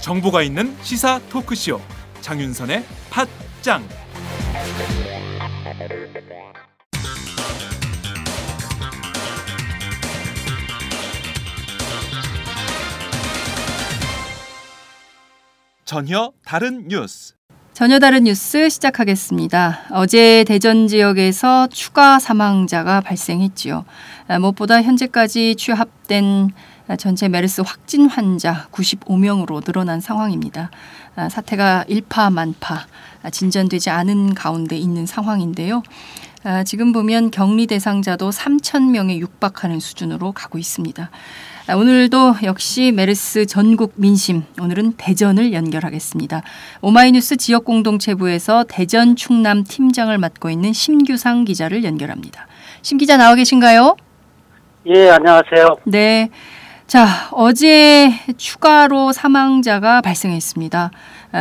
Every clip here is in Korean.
정보가 있는 시사 토크쇼 장윤선의 팟짱. 전혀 다른 뉴스. 전혀 다른 뉴스 시작하겠습니다. 어제 대전 지역에서 추가 사망자가 발생했지요. 무엇보다 현재까지 취합된 전체 메르스 확진 환자 95명으로 늘어난 상황입니다. 사태가 일파만파 진전되지 않은 가운데 있는 상황인데요. 지금 보면 격리 대상자도 3,000명에 육박하는 수준으로 가고 있습니다. 오늘도 역시 메르스 전국 민심, 오늘은 대전을 연결하겠습니다. 오마이뉴스 지역공동체부에서 대전 충남 팀장을 맡고 있는 심규상 기자를 연결합니다. 심 기자 나와 계신가요? 예, 안녕하세요. 네. 자, 어제 추가로 사망자가 발생했습니다.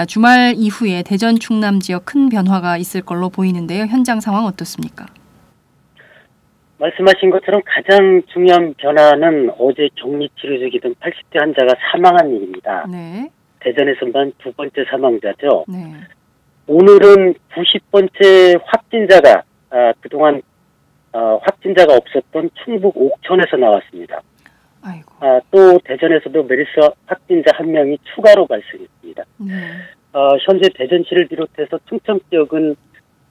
주말 이후에 대전 충남 지역 큰 변화가 있을 걸로 보이는데요. 현장 상황 어떻습니까? 말씀하신 것처럼 가장 중요한 변화는 어제 격리 치료 중이던 80대 환자가 사망한 일입니다. 네. 대전에서만 두 번째 사망자죠. 네. 오늘은 90번째 확진자가 그동안 확진자가 없었던 충북 옥천에서 나왔습니다. 아이고. 또 대전에서도 메르스 확진자 한 명이 추가로 발생했습니다. 네. 현재 대전시를 비롯해서 충청 지역은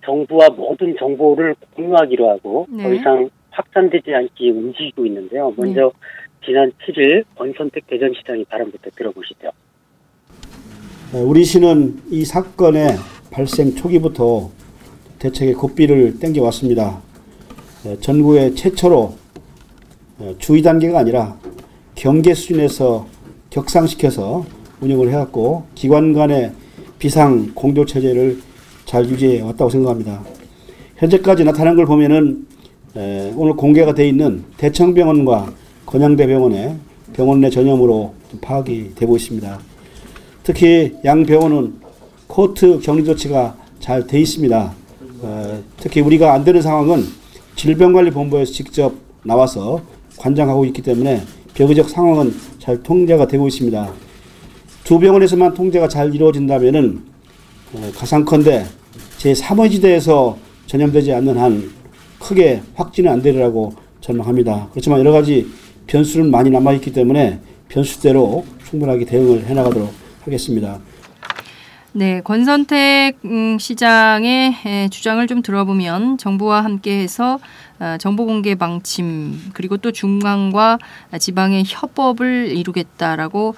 정부와 모든 정보를 공유하기로 하고 네. 더 이상 확산되지 않게 움직이고 있는데요. 먼저 지난 7일 권선택 대전시장의 발언부터 들어보시죠. 우리 시는 이 사건의 발생 초기부터 대책의 고삐를 당겨왔습니다. 전국에 최초로 주의 단계가 아니라 경계 수준에서 격상시켜서 운영을 해왔고 기관 간의 비상 공조 체제를 잘 유지해 왔다고 생각합니다. 현재까지 나타난 걸 보면은 오늘 공개가 되어 있는 대청병원과 건양대병원의 병원 내 전염으로 파악이 되고 있습니다. 특히 양 병원은 코호트 격리 조치가 잘 돼 있습니다. 특히 우리가 안 되는 상황은 질병관리본부에서 직접 나와서 관장하고 있기 때문에 벽의적 상황은 잘 통제가 되고 있습니다. 두 병원에서만 통제가 잘 이루어진다면은 가상컨대 제3의지대에서 전염되지 않는 한 크게 확진은 안 되리라고 전망합니다. 그렇지만 여러 가지 변수는 많이 남아있기 때문에 변수대로 충분하게 대응을 해나가도록 하겠습니다. 네, 권선택 시장의 주장을 좀 들어보면 정부와 함께해서 정보 공개 방침 그리고 또 중앙과 지방의 협업을 이루겠다라고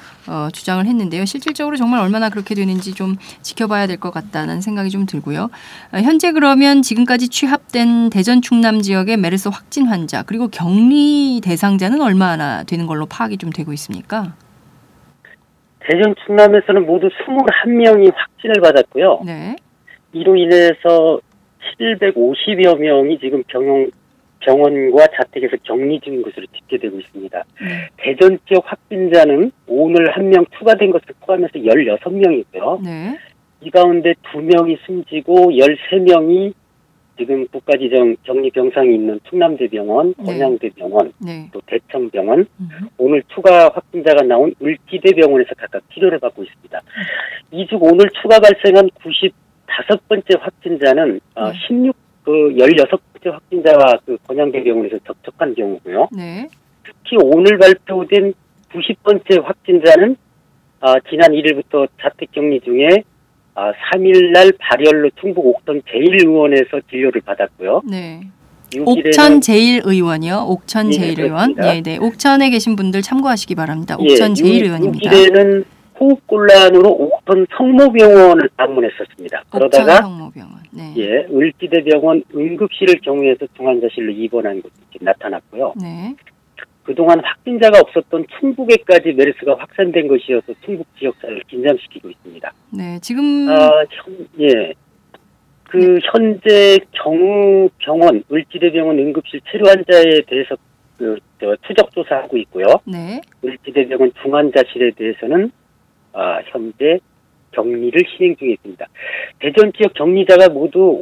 주장을 했는데요. 실질적으로 정말 얼마나 그렇게 되는지 좀 지켜봐야 될 것 같다는 생각이 좀 들고요. 현재 그러면 지금까지 취합된 대전 충남 지역의 메르스 확진 환자 그리고 격리 대상자는 얼마나 되는 걸로 파악이 좀 되고 있습니까? 대전 충남에서는 모두 21명이 확진을 받았고요. 네. 이로 인해서 750여 명이 지금 병원과 자택에서 격리 중인 것으로 집계되고 있습니다. 대전 지역 확진자는 오늘 한 명 추가된 것을 포함해서 16명이고요. 네. 이 가운데 2명이 숨지고 13명이 지금 국가지정 격리병상이 있는 충남대병원, 건양대병원, 또 대청병원, 오늘 추가 확진자가 나온 을지대병원에서 각각 치료를 받고 있습니다. 이 중 오늘 추가 발생한 95번째 확진자는 16번째 확진자와 그 건양대병원에서 접촉한 경우고요. 네. 특히 오늘 발표된 90번째 확진자는 지난 1일부터 자택격리 중에 3일날 발열로 충북 옥천 제1의원에서 진료를 받았고요. 네. 옥천 제1의원이요. 옥천 제1의원. 네, 네. 옥천에 계신 분들 참고하시기 바랍니다. 옥천 제1의원입니다. 6일에는 호흡곤란으로 옥천 성모병원을 방문했었습니다. 그러다가 성모병원. 네. 을지대병원 응급실을 경유해서 중환자실로 입원한 것이 나타났고요. 네. 그동안 확진자가 없었던 충북에까지 메르스가 확산된 것이어서 충북 지역사회를 긴장시키고 있습니다. 네, 지금 현재 경우병원 을지대병원 응급실 치료 환자에 대해서 추적 조사하고 있고요. 네. 을지대병원 중환자실에 대해서는 현재 격리를 진행 중에 있습니다. 대전 지역 격리자가 모두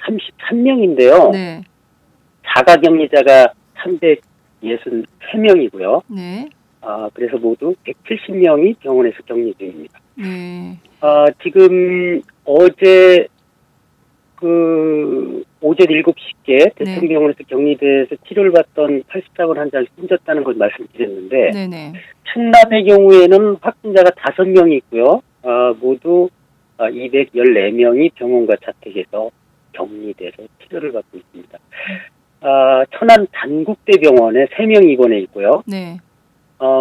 533명인데요. 네. 자가 격리자가 363명이고요. 네. 그래서 모두 170명이 병원에서 격리 중입니다. 네. 지금 어제 오전 7시께 대통령병원에서 격리돼서 치료를 받던 84번 환자를 숨졌다는 걸 말씀드렸는데, 네네. 충남의 경우에는 확진자가 5명이 있고요. 모두 214명이 병원과 자택에서 격리돼서 치료를 받고 있습니다. 천안 단국대병원에 3명이 입원해 있고요. 네.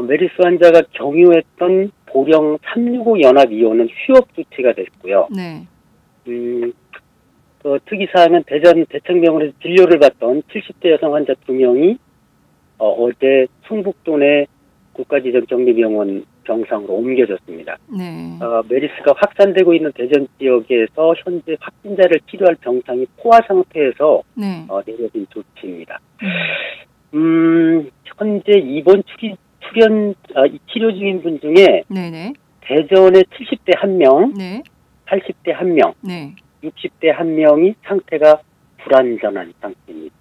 메르스 환자가 경유했던 보령 365 연합의원은 휴업 조치가 됐고요. 네. 특이사항은 대전 대청병원에서 진료를 받던 70대 여성 환자 2명이 어제 충북도 내 국가지정격리병원 병상으로 옮겨졌습니다. 네. 메르스가 확산되고 있는 대전 지역에서 현재 확진자를 치료할 병상이 포화 상태에서 네. 내려진 조치입니다. 현재 입원 치료 중인 분 중에 네네. 대전에 70대 1명, 네. 80대 1명, 네. 60대 1명이 상태가 불안전한 상태입니다.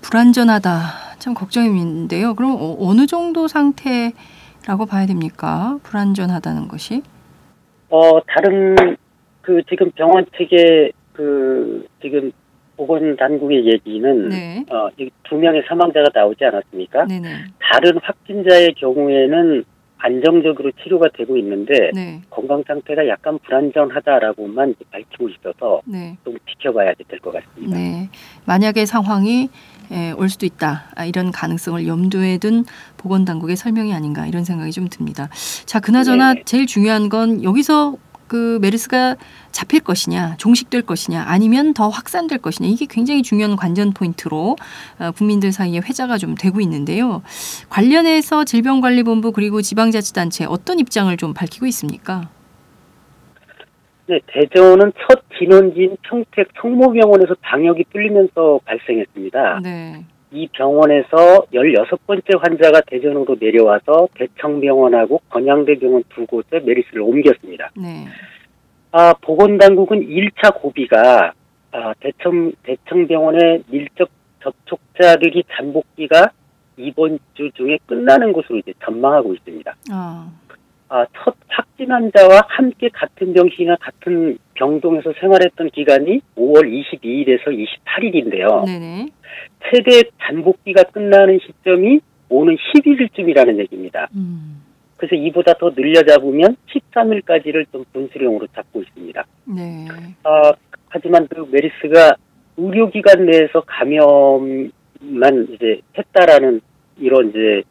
불안전하다. 참 걱정인데요. 그럼 어느 정도 상태라고 봐야 됩니까? 불안전하다는 것이? 다른 지금 병원 측의 지금 보건당국의 얘기는 네. 2명의 사망자가 나오지 않았습니까? 네네. 다른 확진자의 경우에는 안정적으로 치료가 되고 있는데 네. 건강 상태가 약간 불안전하다라고만 밝히고 있어서 네. 좀 지켜봐야 될 것 같습니다. 네. 만약의 상황이 올 수도 있다. 이런 가능성을 염두에 둔 보건당국의 설명이 아닌가 이런 생각이 좀 듭니다. 자, 그나저나 네네. 제일 중요한 건 여기서 메르스가 잡힐 것이냐, 종식될 것이냐, 아니면 더 확산될 것이냐. 이게 굉장히 중요한 관전 포인트로 국민들 사이에 회자가 좀 되고 있는데요. 관련해서 질병관리본부 그리고 지방자치단체 어떤 입장을 좀 밝히고 있습니까? 네, 대전은 첫 진원지인 평택 성모병원에서 방역이 뚫리면서 발생했습니다. 네. 이 병원에서 16번째 환자가 대전으로 내려와서 대청병원하고 건양대병원 두 곳에 메르스를 옮겼습니다. 네. 보건당국은 1차 고비가 대청병원의 밀접 접촉자들이 잠복기가 이번 주 중에 끝나는 것으로 이제 전망하고 있습니다. 첫 확진 환자와 함께 같은 병실이나 같은 병동에서 생활했던 기간이 5월 22일에서 28일인데요. 네네. 최대 잠복기가 끝나는 시점이 오는 11일쯤이라는 얘기입니다. 그래서 이보다 더 늘려잡으면 13일까지를 좀 분수령으로 잡고 있습니다. 네. 하지만 메르스가 의료기관 내에서 감염만 이제 했다라는 이런 이제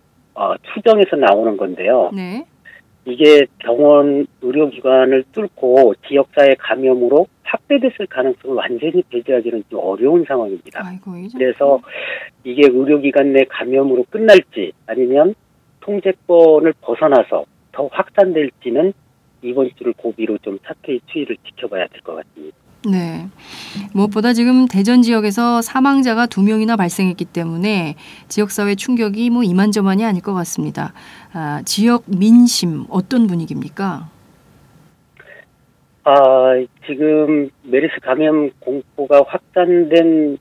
추정에서 나오는 건데요. 네. 이게 병원 의료기관을 뚫고 지역사회 감염으로 확대됐을 가능성을 완전히 배제하기는 좀 어려운 상황입니다. 아이고, 그래서 이게 의료기관 내 감염으로 끝날지 아니면 통제권을 벗어나서 더 확산될지는 이번 주를 고비로 좀 사태의 추이를 지켜봐야 될 것 같습니다. 네. 무엇보다 지금 대전 지역에서 사망자가 2명이나 발생했기 때문에 지역사회 충격이 이만저만이 아닐 것 같습니다. 지역 민심 어떤 분위기입니까? 지금 메르스 감염 공포가 확산된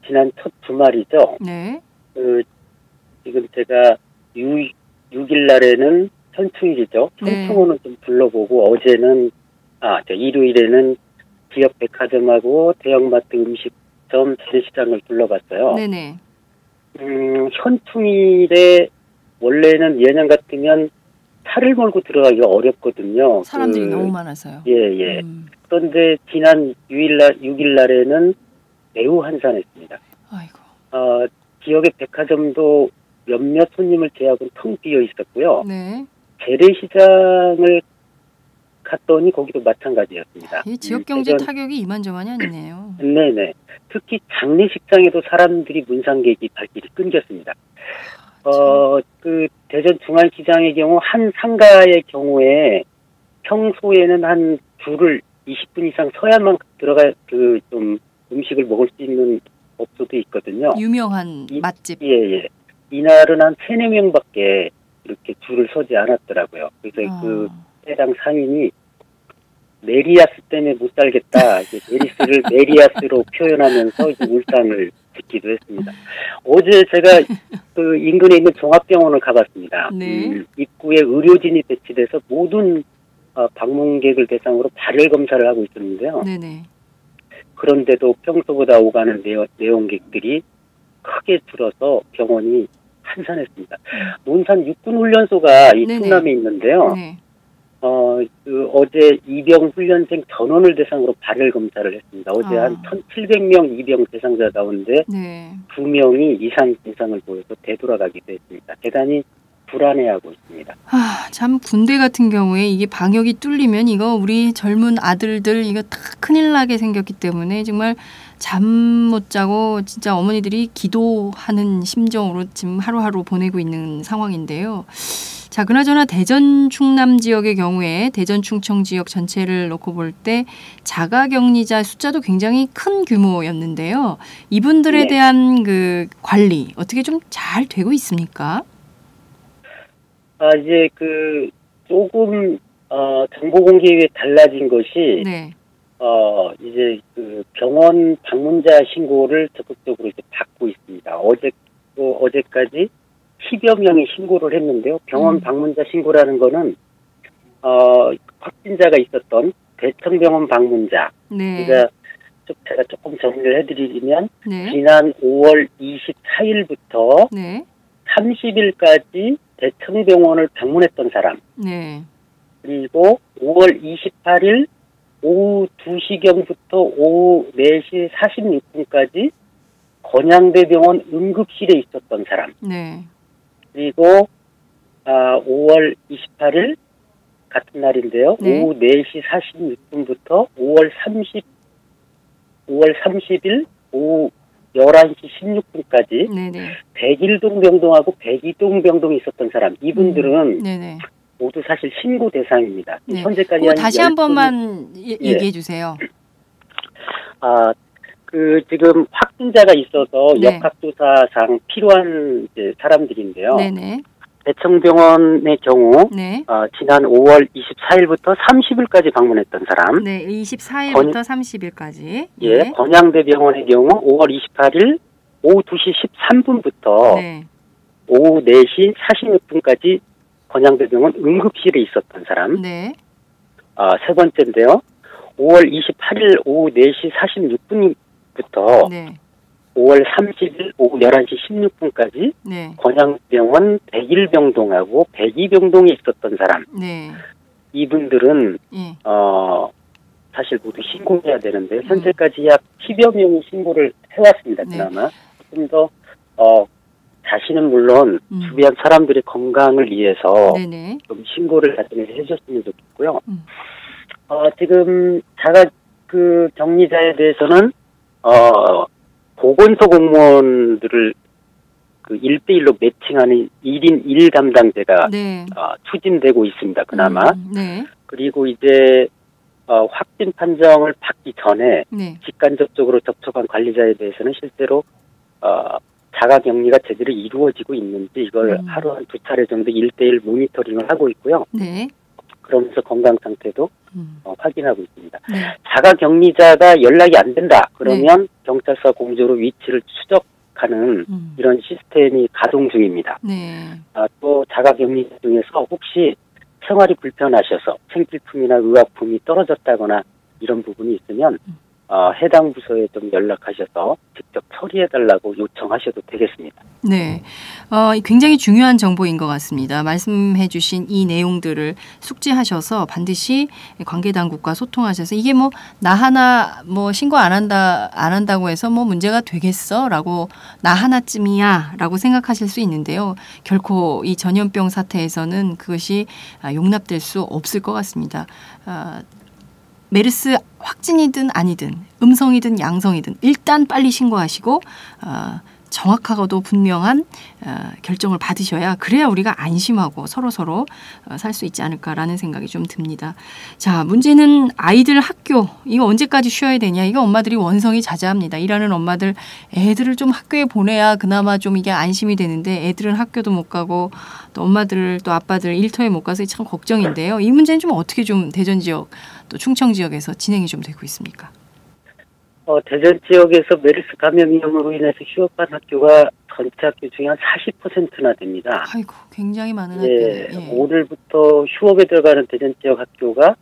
지난 첫 주말이죠. 네. 지금 제가 6일 날에는 현충일이죠. 현충원은 좀 둘러보고 어제는 일요일에는 지역 백화점하고 대형마트 음식점 재래시장을 둘러봤어요. 네네. 현충일에 원래는 예년 같으면 차를 몰고 들어가기가 어렵거든요. 사람들이 너무 많아서요. 예. 그런데 지난 6일 날에는 매우 한산했습니다. 아이고. 지역의 백화점도 몇몇 손님을 제외하고는 텅 비어 있었고요. 네. 재래시장을 갔더니 거기도 마찬가지였습니다. 이 지역 경제 타격이 이만저만이 아니네요. 네네. 특히 장례식장에도 사람들이 문상객이 발길이 끊겼습니다. 대전 중앙시장의 경우 한 상가의 경우에 평소에는 한 줄을 20분 이상 서야만 좀 음식을 먹을 수 있는 업소도 있거든요. 유명한 맛집. 예. 이날은 한 3-4명밖에 이렇게 줄을 서지 않았더라고요. 그래서 해당 상인이 메리아스 때문에 못 살겠다. 이제 메리스를 메리아스로 표현하면서 이제 울상을 짓기도 했습니다. 어제 제가 그 인근에 있는 종합병원을 가봤습니다. 네. 입구에 의료진이 배치돼서 모든 방문객을 대상으로 발열 검사를 하고 있었는데요. 네네. 그런데도 평소보다 오가는 내원객들이 크게 줄어서 병원이 한산했습니다. 논산 육군훈련소가 이 네네. 충남에 있는데요. 네. 어제 입영 훈련생 전원을 대상으로 발열 검사를 했습니다. 어제 한 1,700명 입영 대상자 가운데 네. 2명이 이상 증상을 보여서 되돌아가기도 했습니다. 대단히 불안해하고 있습니다. 참 군대 같은 경우에 이게 방역이 뚫리면 이거 우리 젊은 아들들 이거 다 큰일 나게 생겼기 때문에 정말 잠 못 자고 진짜 어머니들이 기도하는 심정으로 지금 하루하루 보내고 있는 상황인데요. 자, 그나저나 대전 충남 지역의 경우에 대전 충청 지역 전체를 놓고 볼 때 자가격리자 숫자도 굉장히 큰 규모였는데요. 이분들에 네. 대한 그 관리 어떻게 좀 잘 되고 있습니까? 이제 조금 정보 공개에 달라진 것이 네. 이제 병원 방문자 신고를 적극적으로 이제 받고 있습니다. 어제까지 10여 명이 신고를 했는데요. 병원 방문자 신고라는 거는 확진자가 있었던 대청병원 방문자. 네. 그러니까 제가 조금 정리를 해드리면 네. 지난 5월 24일부터 네. 30일까지 대청병원을 방문했던 사람. 네. 그리고 5월 28일 오후 2시경부터 오후 4시 46분까지 건양대병원 응급실에 있었던 사람. 네. 그리고 5월 28일 같은 날인데요. 네. 오후 4시 46분부터 5월 30일 오후 11시 16분까지 네네. 101동 병동하고 102동 병동에 있었던 사람. 이분들은 네네. 모두 사실 신고 대상입니다. 네. 현재까지 그거 한 다시 10분이 한 번만 얘기해 주세요. 지금 확진자가 있어서 네. 역학조사상 필요한 이제 사람들인데요. 네네. 대청병원의 경우 네. 지난 5월 24일부터 30일까지 방문했던 사람. 네. 24일부터 30일까지. 예. 건양대병원의 경우 5월 28일 오후 2시 13분부터 네. 오후 4시 46분까지 건양대병원 응급실에 있었던 사람. 네. 세 번째인데요. 5월 28일 오후 4시 46분부터 네. 5월 30일 오후 11시 16분까지 네. 건양병원 101병동하고 102병동에 있었던 사람. 네. 이분들은 예. 사실 모두 신고해야 되는데 현재까지 약 10여 명이 신고를 해왔습니다. 네. 그나마 좀 더 자신은 물론 주변 사람들의 건강을 위해서 네네. 좀 신고를 자신에게 해줬으면 좋겠고요. 지금 격리자에 대해서는 보건소 공무원들을 1대1로 매칭하는 1인 1 담당제가 네. 추진되고 있습니다. 그나마. 네. 그리고 이제 확진 판정을 받기 전에 네. 직간접적으로 접촉한 관리자에 대해서는 실제로 자가격리가 제대로 이루어지고 있는지 이걸 하루 한 2차례 정도 1대1 모니터링을 하고 있고요. 네. 그러면서 건강 상태도 확인하고 있습니다. 네. 자가격리자가 연락이 안 된다. 그러면 경찰서 공조로 위치를 추적하는 이런 시스템이 가동 중입니다. 네. 또 자가격리자 중에서 혹시 생활이 불편하셔서 생필품이나 의약품이 떨어졌다거나 이런 부분이 있으면 해당 부서에 좀 연락하셔서 직접 처리해달라고 요청하셔도 되겠습니다. 네. 굉장히 중요한 정보인 것 같습니다. 말씀해 주신 이 내용들을 숙지하셔서 반드시 관계당국과 소통하셔서 이게 나 하나 신고 안 한다고 해서 문제가 되겠어? 라고 나 하나쯤이야 라고 생각하실 수 있는데요. 결코 이 전염병 사태에서는 그것이 용납될 수 없을 것 같습니다. 메르스 확진이든 아니든 음성이든 양성이든 일단 빨리 신고하시고 정확하고도 분명한 결정을 받으셔야 그래야 우리가 안심하고 서로 살 수 있지 않을까라는 생각이 좀 듭니다. 자, 문제는 아이들 학교 이거 언제까지 쉬어야 되냐. 이거 엄마들이 원성이 자자합니다. 일하는 엄마들 애들을 좀 학교에 보내야 그나마 좀 이게 안심이 되는데 애들은 학교도 못 가고 또 엄마들 또 아빠들 일터에 못 가서 참 걱정인데요. 이 문제는 좀 어떻게 좀 대전 지역 또 충청 지역에서 진행이 좀 되고 있습니까? 대전 지역에서 메르스 감염 위험으로 인해서 휴업한 학교가 전체 학교 중에 한 40%나 됩니다. 아이고, 굉장히 많은 학교네. 예. 오늘부터 휴업에 들어가는 대전 지역 학교가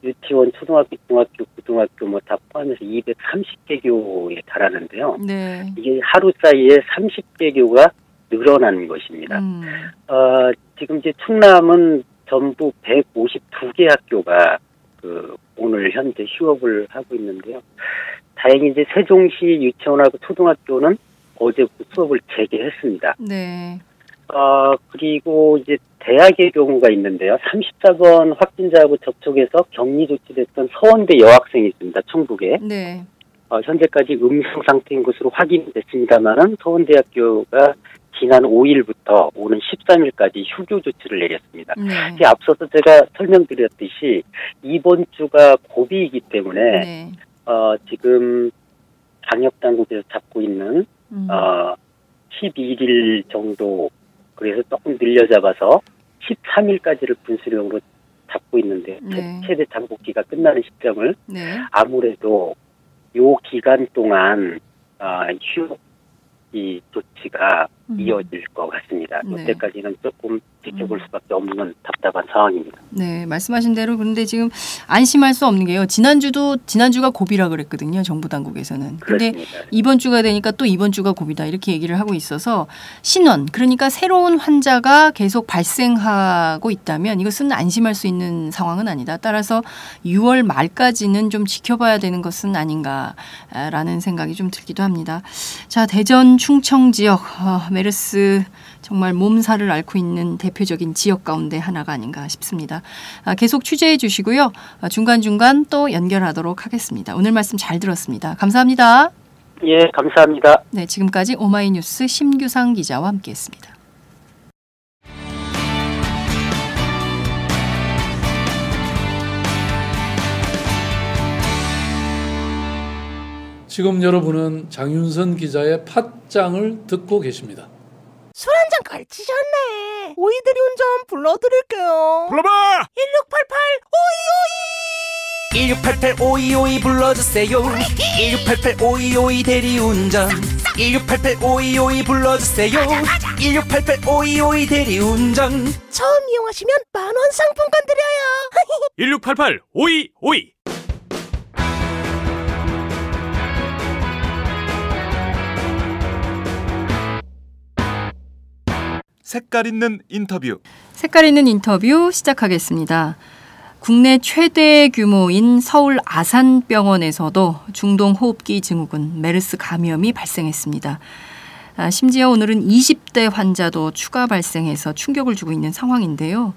유치원, 초등학교, 중학교, 고등학교 다 포함해서 230개교에 달하는데요. 네. 이게 하루 사이에 30개교가 늘어난 것입니다. 지금 이제 충남은 전부 152개 학교가 오늘 현재 휴업을 하고 있는데요. 다행히 이제 세종시 유치원하고 초등학교는 어제부터 수업을 재개했습니다. 네. 그리고 이제 대학의 경우가 있는데요. 34번 확진자하고 접촉해서 격리 조치됐던 서원대 여학생이 있습니다. 충북에. 네. 현재까지 음성 상태인 것으로 확인됐습니다만은 서원대학교가 지난 5일부터 오는 13일까지 휴교 조치를 내렸습니다. 네. 앞서서 제가 설명드렸듯이 이번 주가 고비이기 때문에 네. 지금 방역당국에서 잡고 있는 11일 정도 그래서 조금 늘려잡아서 13일까지를 분수령으로 잡고 있는데 네. 최대 잠복기가 끝나는 시점을 네. 아무래도 요 기간 동안 휴업 이 조치가 이어질 것 같습니다. 네. 그때까지는 조금 지켜볼 수밖에 없는 답답한 상황입니다. 네, 말씀하신 대로 그런데 지금 안심할 수 없는 게요. 지난주가 고비라 그랬거든요. 정부 당국에서는. 근데 그렇습니다. 이번 주가 되니까 또 이번 주가 고비다 이렇게 얘기를 하고 있어서 신원 그러니까 새로운 환자가 계속 발생하고 있다면 이것은 안심할 수 있는 상황은 아니다. 따라서 6월 말까지는 좀 지켜봐야 되는 것은 아닌가라는 생각이 좀 들기도 합니다. 자, 대전 충청 지역 메르스 정말 몸살을 앓고 있는 대표적인 지역 가운데 하나가 아닌가 싶습니다. 계속 취재해 주시고요. 중간중간 또 연결하도록 하겠습니다. 오늘 말씀 잘 들었습니다. 감사합니다. 예, 감사합니다. 네, 지금까지 오마이뉴스 심규상 기자와 함께했습니다. 지금 여러분은 장윤선 기자의 팟짱을 듣고 계십니다. 술 한잔 걸치셨네. 오이들이 운전 불러드릴게요. 불러봐! 1688 오이오이 불러주세요. 1688 오이오이 대리운전 1688 오이오이 불러주세요. 1688 오이오이 대리운전 처음 이용하시면 만원 상품권 드려요. 1688 5252 색깔 있는 인터뷰. 색깔 있는 인터뷰 시작하겠습니다. 국내 최대 규모인 서울 아산병원에서도 중동호흡기 증후군 메르스 감염이 발생했습니다. 심지어 오늘은 20대 환자도 추가 발생해서 충격을 주고 있는 상황인데요.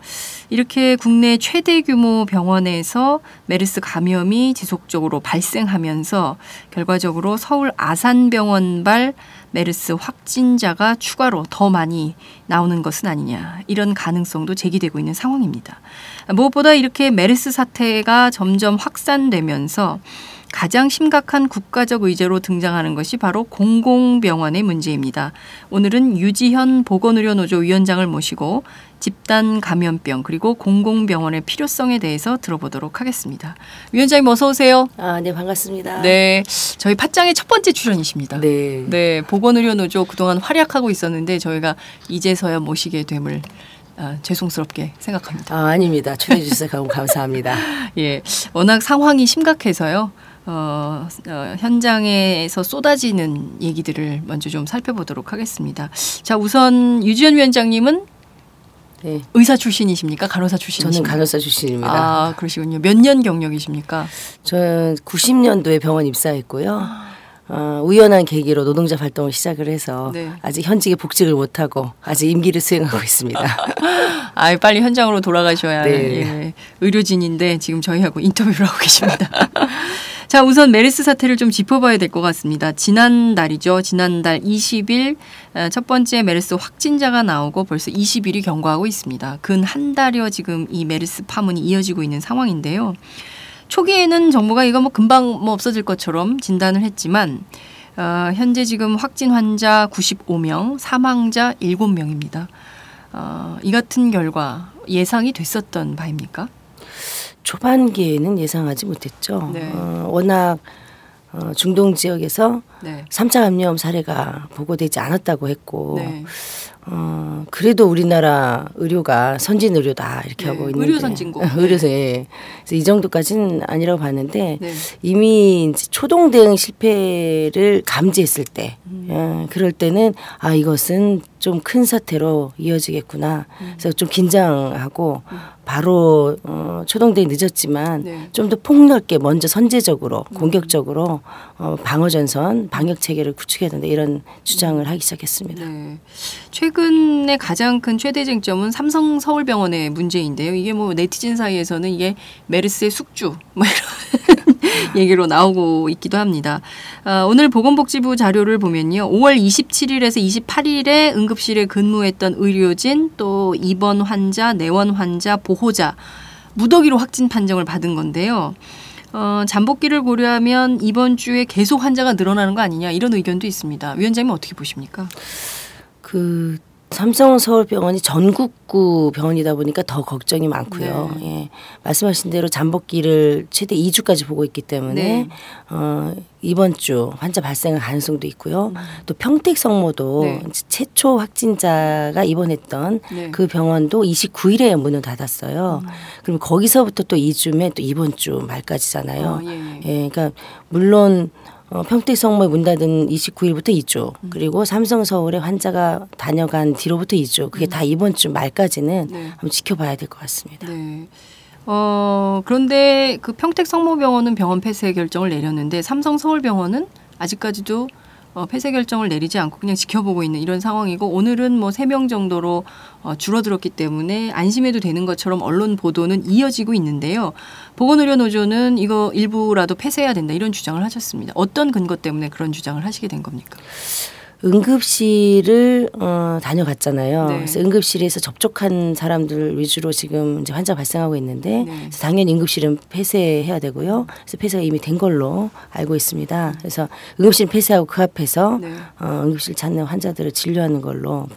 이렇게 국내 최대 규모 병원에서 메르스 감염이 지속적으로 발생하면서 결과적으로 서울 아산병원발 메르스 확진자가 추가로 더 많이 나오는 것은 아니냐, 이런 가능성도 제기되고 있는 상황입니다. 무엇보다 이렇게 메르스 사태가 점점 확산되면서 가장 심각한 국가적 의제로 등장하는 것이 바로 공공병원의 문제입니다. 오늘은 유지현 보건의료노조 위원장을 모시고 집단 감염병 그리고 공공병원의 필요성에 대해서 들어보도록 하겠습니다. 위원장님 어서 오세요. 네, 반갑습니다. 네, 저희 팟짱의 첫 번째 출연이십니다. 네. 네, 보건의료노조 그동안 활약하고 있었는데 저희가 이제서야 모시게 됨을 죄송스럽게 생각합니다. 아닙니다. 초대해 주셔서 너무 감사합니다. 예, 워낙 상황이 심각해서요. 현장에서 쏟아지는 얘기들을 먼저 좀 살펴보도록 하겠습니다. 자, 우선 유지현 위원장님은 네. 의사 출신이십니까? 간호사 출신이십니까? 저는 간호사 출신입니다. 아, 그러시군요. 몇 년 경력이십니까? 저는 90년도에 병원 입사했고요. 우연한 계기로 노동자 활동을 시작을 해서 네. 아직 현직에 복직을 못하고 아직 임기를 수행하고 있습니다. 아, 빨리 현장으로 돌아가셔야 네. 예, 의료진인데 지금 저희하고 인터뷰를 하고 계십니다. 자, 우선 메르스 사태를 좀 짚어봐야 될 것 같습니다. 지난달이죠. 지난달 20일 첫 번째 메르스 확진자가 나오고 벌써 20일이 경과하고 있습니다. 근 한 달여 지금 이 메르스 파문이 이어지고 있는 상황인데요. 초기에는 정부가 이거 뭐 금방 뭐 없어질 것처럼 진단을 했지만 현재 지금 확진 환자 95명, 사망자 7명입니다. 이 같은 결과 예상이 됐었던 바입니까? 초반기에는 예상하지 못했죠. 네. 워낙 중동 지역에서 네. 3차 감염 사례가 보고되지 않았다고 했고 네. 그래도 우리나라 의료가 선진 의료다 이렇게 네. 하고 있는데 의료 선진국 의료세 그래서 이 정도까지는 아니라고 봤는데 네. 이미 이제 초동 대응 실패를 감지했을 때 그럴 때는 아 이것은 좀 큰 사태로 이어지겠구나. 그래서 좀 긴장하고 바로 초동 대응이 늦었지만 네. 좀 더 폭넓게 먼저 선제적으로 공격적으로 방어 전선 방역 체계를 구축해야 된다 이런 주장을 하기 시작했습니다. 네. 최근에 가장 큰 최대 쟁점은 삼성 서울병원의 문제인데요. 이게 뭐 네티즌 사이에서는 이게 메르스의 숙주 뭐 이런 얘기로 나오고 있기도 합니다. 오늘 보건복지부 자료를 보면요. 5월 27일에서 28일에 응급실에 근무했던 의료진 또 입원 환자, 내원 환자, 보호자 무더기로 확진 판정을 받은 건데요. 잠복기를 고려하면 이번 주에 계속 환자가 늘어나는 거 아니냐 이런 의견도 있습니다. 위원장님 어떻게 보십니까? 삼성 서울병원이 전국구 병원이다 보니까 더 걱정이 많고요. 네. 예. 말씀하신 대로 잠복기를 최대 2주까지 보고 있기 때문에 네. 이번 주 환자 발생할 가능성도 있고요. 또 평택성모도 네. 최초 확진자가 입원했던 네. 그 병원도 29일에 문을 닫았어요. 그럼 거기서부터 또 2주면 또 이번 주 말까지잖아요. 예. 그러니까 물론 평택성모에 문 닫은 29일부터 2주 그리고 삼성서울에 환자가 다녀간 뒤로부터 2주 그게 다 이번 주 말까지는 네. 한번 지켜봐야 될 것 같습니다. 네. 그런데 그 평택성모병원은 병원 폐쇄 결정을 내렸는데 삼성서울병원은 아직까지도 폐쇄 결정을 내리지 않고 그냥 지켜보고 있는 이런 상황이고 오늘은 뭐 3명 정도로 줄어들었기 때문에 안심해도 되는 것처럼 언론 보도는 이어지고 있는데요. 보건의료노조는 이거 일부라도 폐쇄해야 된다 이런 주장을 하셨습니다. 어떤 근거 때문에 그런 주장을 하시게 된 겁니까? 응급실을 다녀갔잖아요. 네. 그래서 응급실에서 접촉한 사람들 위주로 지금 이제 환자 발생하고 있는데 네. 당연히 응급실은 폐쇄해야 되고요. 그래서 폐쇄가 이미 된 걸로 알고 있습니다. 그래서 응급실 폐쇄하고 그 앞에서 네. 응급실 찾는 환자들을 진료하는 걸로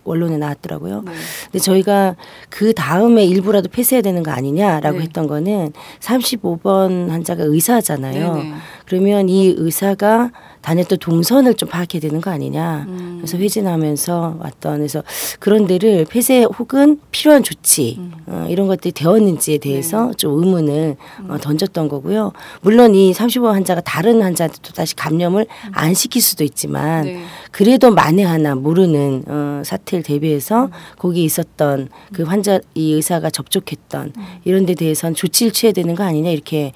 언론에 나왔더라고요. 네. 근데 저희가 그 다음에 일부라도 폐쇄해야 되는 거 아니냐라고 네. 했던 거는 35번 환자가 의사잖아요. 네. 그러면 이 의사가 다녔던 동선을 좀 파악해야 되는 거 아니냐. 그래서 회진하면서 왔던 그래서 그런 데를 폐쇄 혹은 필요한 조치 이런 것들이 되었는지에 대해서 네. 좀 의문을 던졌던 거고요. 물론 이 35번 환자가 다른 환자한테 또 다시 감염을 안 시킬 수도 있지만 네. 그래도 만에 하나 모르는 사태를 대비해서 거기 있었던 그 환자 이 의사가 접촉했던 이런 데 대해서는 조치를 취해야 되는 거 아니냐 이렇게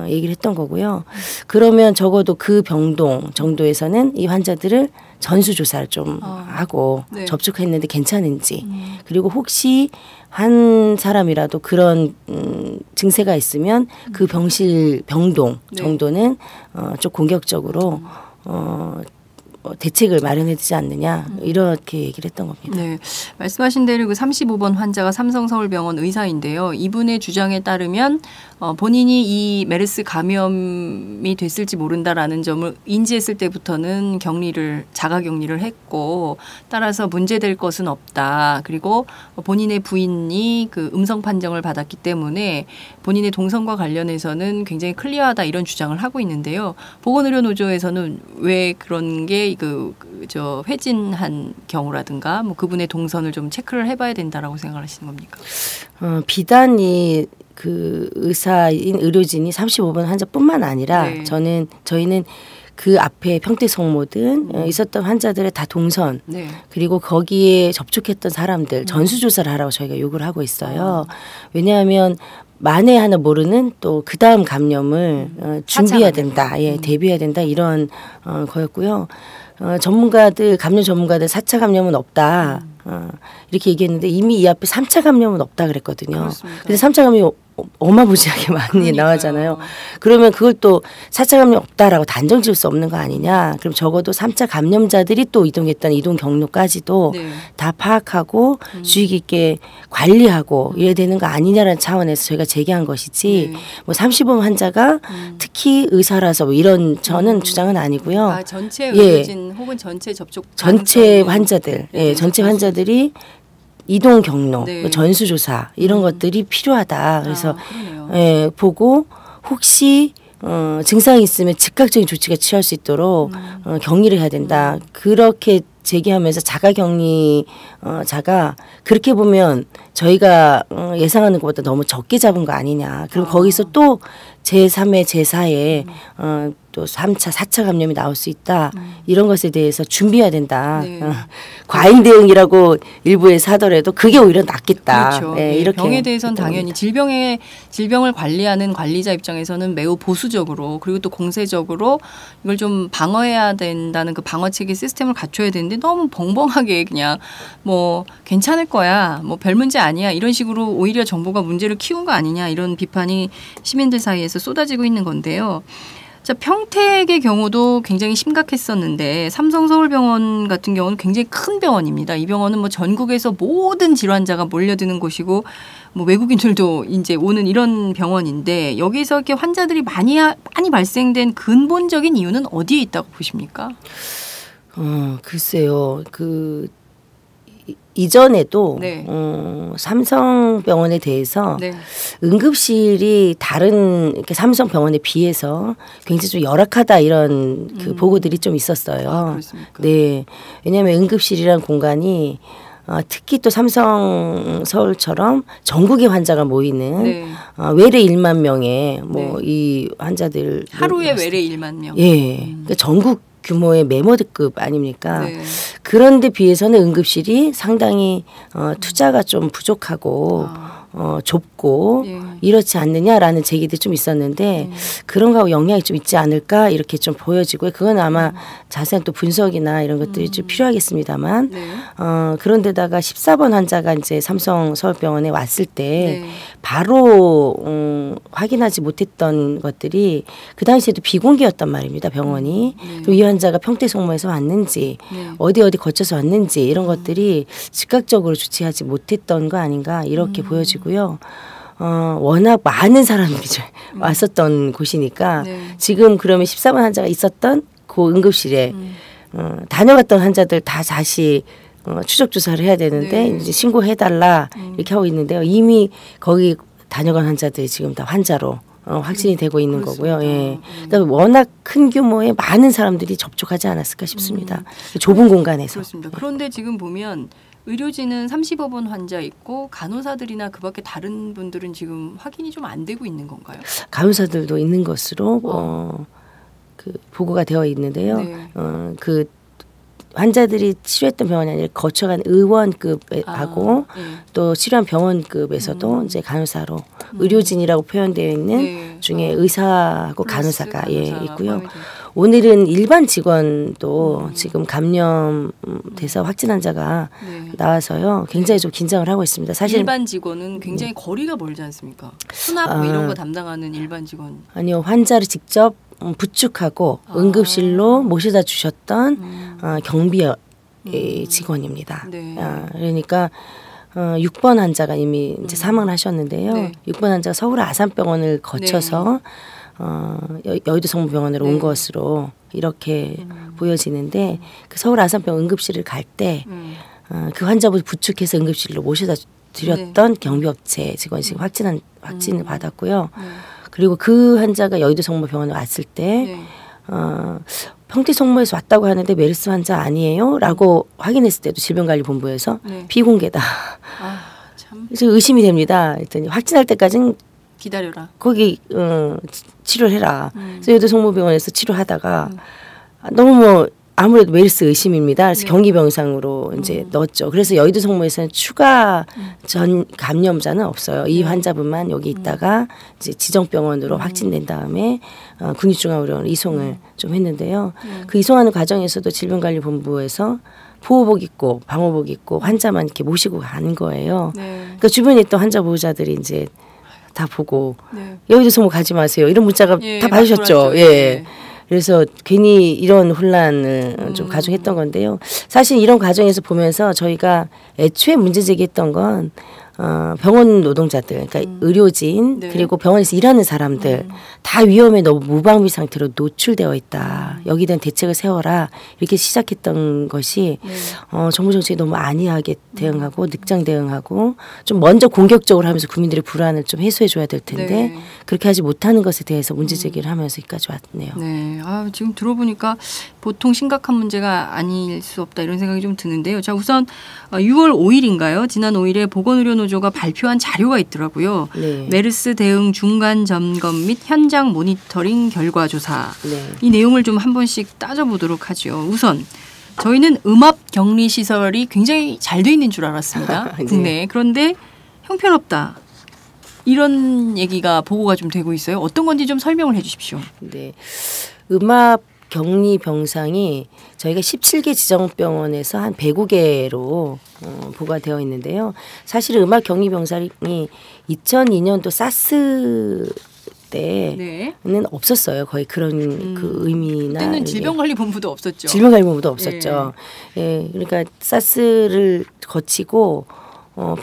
얘기를 했던 거고요. 그러면 적어도 그 병동 정도에서는 이 환자들을 전수조사를 좀 하고 네. 접촉했는데 괜찮은지 그리고 혹시 한 사람이라도 그런 증세가 있으면 그 병동 네. 정도는 좀 공격적으로 대책을 마련해야 되지 않느냐 이렇게 얘기를 했던 겁니다. 네, 말씀하신 대로 그 35번 환자가 삼성서울병원 의사인데요. 이분의 주장에 따르면 본인이 이 메르스 감염이 됐을지 모른다라는 점을 인지했을 때부터는 자가격리를 했고 따라서 문제될 것은 없다. 그리고 본인의 부인이 그 음성 판정을 받았기 때문에 본인의 동선과 관련해서는 굉장히 클리어하다 이런 주장을 하고 있는데요. 보건의료노조에서는 왜 그런 게 저 회진한 경우라든가 뭐 그분의 동선을 좀 체크를 해봐야 된다라고 생각하시는 겁니까? 비단이 그 의사인 의료진이 35번 환자뿐만 아니라 네. 저희는 그 앞에 평택성모든 있었던 환자들의 다 동선 네. 그리고 거기에 접촉했던 사람들 전수조사를 하라고 저희가 요구를 하고 있어요. 왜냐하면 만에 하나 모르는 또 그 다음 감염을 준비해야 된다. 예, 대비해야 된다. 이런 거였고요. 감염 전문가들 4차 감염은 없다. 이렇게 얘기했는데 이미 이 앞에 3차 감염은 없다 그랬거든요. 그래서 3차 감염이 어마무지하게 많이 그러니까요. 나오잖아요. 그러면 그걸 또 4차 감염 없다라고 단정 지을 수 없는 거 아니냐. 그럼 적어도 3차 감염자들이 또 이동했던 이동 경로까지도 네. 다 파악하고 주의 깊게 관리하고 이래야 되는 거 아니냐라는 차원에서 저희가 제기한 것이지 네. 뭐 35번 환자가 특히 의사라서 뭐 이런 저는 주장은 아니고요. 아, 전체 의료진 혹은 전체 접촉 전체 환자들, 네, 전체 환자들이 이동 경로, 네. 전수조사 이런 것들이 필요하다. 그래서 그러네요. 보고 혹시 증상이 있으면 즉각적인 조치가 취할 수 있도록 격리를 해야 된다. 그렇게 제기하면서 자가 그렇게 보면 저희가 예상하는 것보다 너무 적게 잡은 거 아니냐. 그리고 거기서 또 제3회, 제4회 또 3차, 4차 감염이 나올 수 있다. 이런 것에 대해서 준비해야 된다. 네. 과잉 대응이라고 일부에서 하더라도 그게 오히려 낫겠다. 그렇죠. 네, 이렇게 병에 대해서는 당연히 합니다. 질병을 관리하는 관리자 입장에서는 매우 보수적으로 그리고 또 공세적으로 이걸 좀 방어해야 된다는 그 방어 체계 시스템을 갖춰야 되는데 너무 벙벙하게 그냥 뭐 괜찮을 거야, 뭐 별 문제 아니야 이런 식으로 오히려 정부가 문제를 키운 거 아니냐 이런 비판이 시민들 사이에서 쏟아지고 있는 건데요. 자, 평택의 경우도 굉장히 심각했었는데 삼성서울병원 같은 경우는 굉장히 큰 병원입니다. 이 병원은 뭐 전국에서 모든 질환자가 몰려드는 곳이고 뭐 외국인들도 이제 오는 이런 병원인데 여기서 이렇게 환자들이 많이 발생된 근본적인 이유는 어디에 있다고 보십니까? 글쎄요. 이전에도 네. 삼성병원에 대해서 네. 응급실이 다른 이렇게 삼성병원에 비해서 굉장히 좀 열악하다 이런 그 보고들이 좀 있었어요. 아, 그렇습니까? 네, 왜냐하면 응급실이란 공간이 특히 또 삼성서울처럼 전국의 환자가 모이는 네. 외래 1만 명의 뭐 이 환자들 하루에 외래 1만 명. 예, 그러니까 전국 규모의 메모드급 아닙니까? 네. 그런데 비해서는 응급실이 상당히 투자가 좀 부족하고 좁고 예. 이렇지 않느냐라는 제기도 좀 있었는데 그런 거하고 영향이 좀 있지 않을까 이렇게 좀 보여지고요. 그건 아마 자세한 또 분석이나 이런 것들이 좀 필요하겠습니다만 네. 그런데다가 14번 환자가 이제 삼성서울병원에 왔을 때 네. 바로 확인하지 못했던 것들이 그 당시에도 비공개였단 말입니다. 병원이. 네. 또 이 환자가 평택송모에서 왔는지 네. 어디 거쳐서 왔는지 이런 것들이 즉각적으로 조치하지 못했던 거 아닌가 이렇게 보여지고요. 워낙 많은 사람들이 왔었던 곳이니까 네. 지금 그러면 14번 환자가 있었던 그 응급실에 다녀갔던 환자들 다 다시 추적 조사를 해야 되는데 네. 이제 신고해달라 이렇게 하고 있는데요. 이미 거기 다녀간 환자들이 지금 다 환자로 확진이 되고 있는 그렇습니다. 거고요. 예. 그러니까 워낙 큰 규모의 많은 사람들이 접촉하지 않았을까 싶습니다. 좁은 공간에서. 그렇습니다. 그런데 지금 보면 의료진은 35번 환자 있고 간호사들이나 그밖에 다른 분들은 지금 확인이 좀 안 되고 있는 건가요? 간호사들도 있는 것으로 그 보고가 되어 있는데요. 네. 그 환자들이 치료했던 병원이 아니라 거쳐간 의원급하고 네. 또 치료한 병원급에서도 이제 간호사로 의료진이라고 표현되어 있는 네. 중에 의사하고 간호사가 있고요. 포함이 오늘은 일반 직원도 지금 감염돼서 확진 환자가 네. 나와서요. 굉장히 좀 긴장을 하고 있습니다. 사실 일반 직원은 굉장히 거리가 멀지 않습니까? 수납 뭐 이런 거 담당하는 일반 직원. 아니요. 환자를 직접 부축하고 응급실로 모셔다 주셨던 경비의 직원입니다. 네. 그러니까 6번 환자가 이미 이제 사망을 하셨는데요. 네. 6번 환자가 서울 아산병원을 거쳐서 여의도 성모병원으로 온 것으로 이렇게 보여지는데 그 서울 아산병원 응급실을 갈 때 그 환자분 부축해서 응급실로 모셔다 드렸던 경비업체 직원이 지금 확진을 받았고요. 그리고 그 환자가 여의도 성모병원에 왔을 때 평택성모에서 왔다고 하는데 메르스 환자 아니에요? 라고 확인했을 때도 질병관리본부에서 비공개다. 참. 그래서 의심이 됩니다. 그랬더니 확진할 때까지는 기다려라. 거기 치료를 해라. 그래서 여의도 성모병원에서 치료하다가 너무 뭐 아무래도 메르스 의심입니다. 그래서 경기병상으로 이제 넣었죠. 그래서 여의도 성모에서는 추가 전 감염자는 없어요. 이 환자분만 여기 있다가 이제 지정병원으로 확진된 다음에 국립중앙의료원 이송을 좀 했는데요. 그 이송하는 과정에서도 질병관리본부에서 보호복 입고 방호복 입고 환자만 이렇게 모시고 가는 거예요. 그러니까 주변에 있던 환자 보호자들이 이제 다 보고 여의도 소모 가지 마세요. 이런 문자가 다 받으셨죠. 예. 그래서 괜히 이런 혼란을 좀 가중했던 건데요. 사실 이런 과정에서 보면서 저희가 애초에 문제 제기했던 건 병원 노동자들, 그러니까 의료진 그리고 병원에서 일하는 사람들 다 위험에 너무 무방비 상태로 노출되어 있다. 여기에 대한 대책을 세워라. 이렇게 시작했던 것이 정부 정책이 너무 안이하게 대응하고 늑장 대응하고 좀 먼저 공격적으로 하면서 국민들의 불안을 좀 해소해 줘야 될 텐데 그렇게 하지 못하는 것에 대해서 문제 제기를 하면서 여기까지 왔네요. 네, 지금 들어보니까 보통 심각한 문제가 아닐 수 없다 이런 생각이 좀 드는데요. 자, 우선 6월 5일인가요? 지난 5일에 보건의료노조가 발표한 자료가 있더라고요. 메르스 대응 중간 점검 및 현장 모니터링 결과 조사. 이 내용을 좀 한 번씩 따져보도록 하죠. 우선 저희는 음압 격리 시설이 굉장히 잘 돼 있는 줄 알았습니다. 국내에. 그런데 형편없다. 이런 얘기가 보고가 좀 되고 있어요. 어떤 건지 좀 설명을 해 주십시오. 네. 음압 격리 병상이 저희가 17개 지정병원에서 한 105개로 보고가 되어 있는데요. 사실 음압 격리 병상이 2002년도 사스 때는 없었어요. 거의 그런 그 의미나. 그때는 질병관리본부도 없었죠. 질병관리본부도 없었죠. 예, 그러니까 사스를 거치고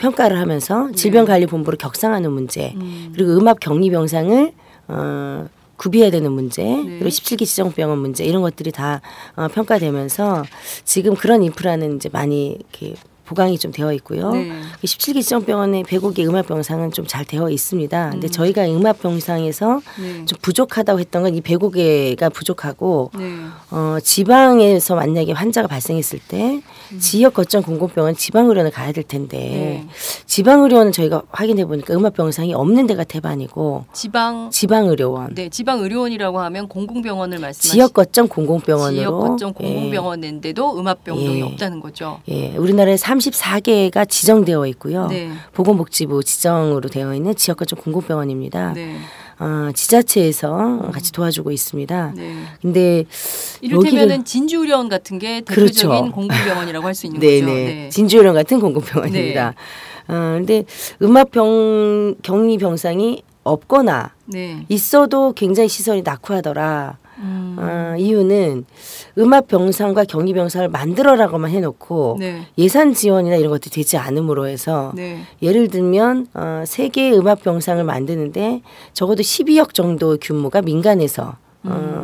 평가를 하면서 질병관리본부로 격상하는 문제, 그리고 음압 격리 병상을 구비해야 되는 문제, 그리고 17기 지정병원 문제 이런 것들이 다 평가되면서 지금 그런 인프라는 이제 많이 이렇게 보강이 좀 되어 있고요. 17기 지정병원의 105개 음압병상은 좀 잘 되어 있습니다. 근데 저희가 음압병상에서 좀 부족하다고 했던 건 이 105개가 부족하고 지방에서 만약에 환자가 발생했을 때 지역 거점 공공병원 지방의료원을 가야 될 텐데 지방의료원은 저희가 확인해 보니까 음압병상이 없는 데가 대반이고 지방의료원. 네, 지방의료원이라고 하면 공공병원을 말씀하시죠. 지역 거점 공공병원으로. 지역 거점 공공병원인데도 음압병동이 없다는 거죠. 예, 우리나라에 34개가 지정되어 있고요. 보건복지부 지정으로 되어 있는 지역 거점 공공병원입니다. 지자체에서 같이 도와주고 있습니다. 근데 이를테면은 진주의료원 같은 게 대표적인 공공병원이라고 할 수 있는 거죠. 네. 진주의료원 같은 공공병원입니다. 근데 음압 격리 병상이 없거나 있어도 굉장히 시설이 낙후하더라. 이유는 음압 병상과 격리 병상을 만들어라고만 해놓고 예산 지원이나 이런 것들이 되지 않음으로 해서 예를 들면 3개의 음압 병상을 만드는데 적어도 12억 정도 규모가 민간에서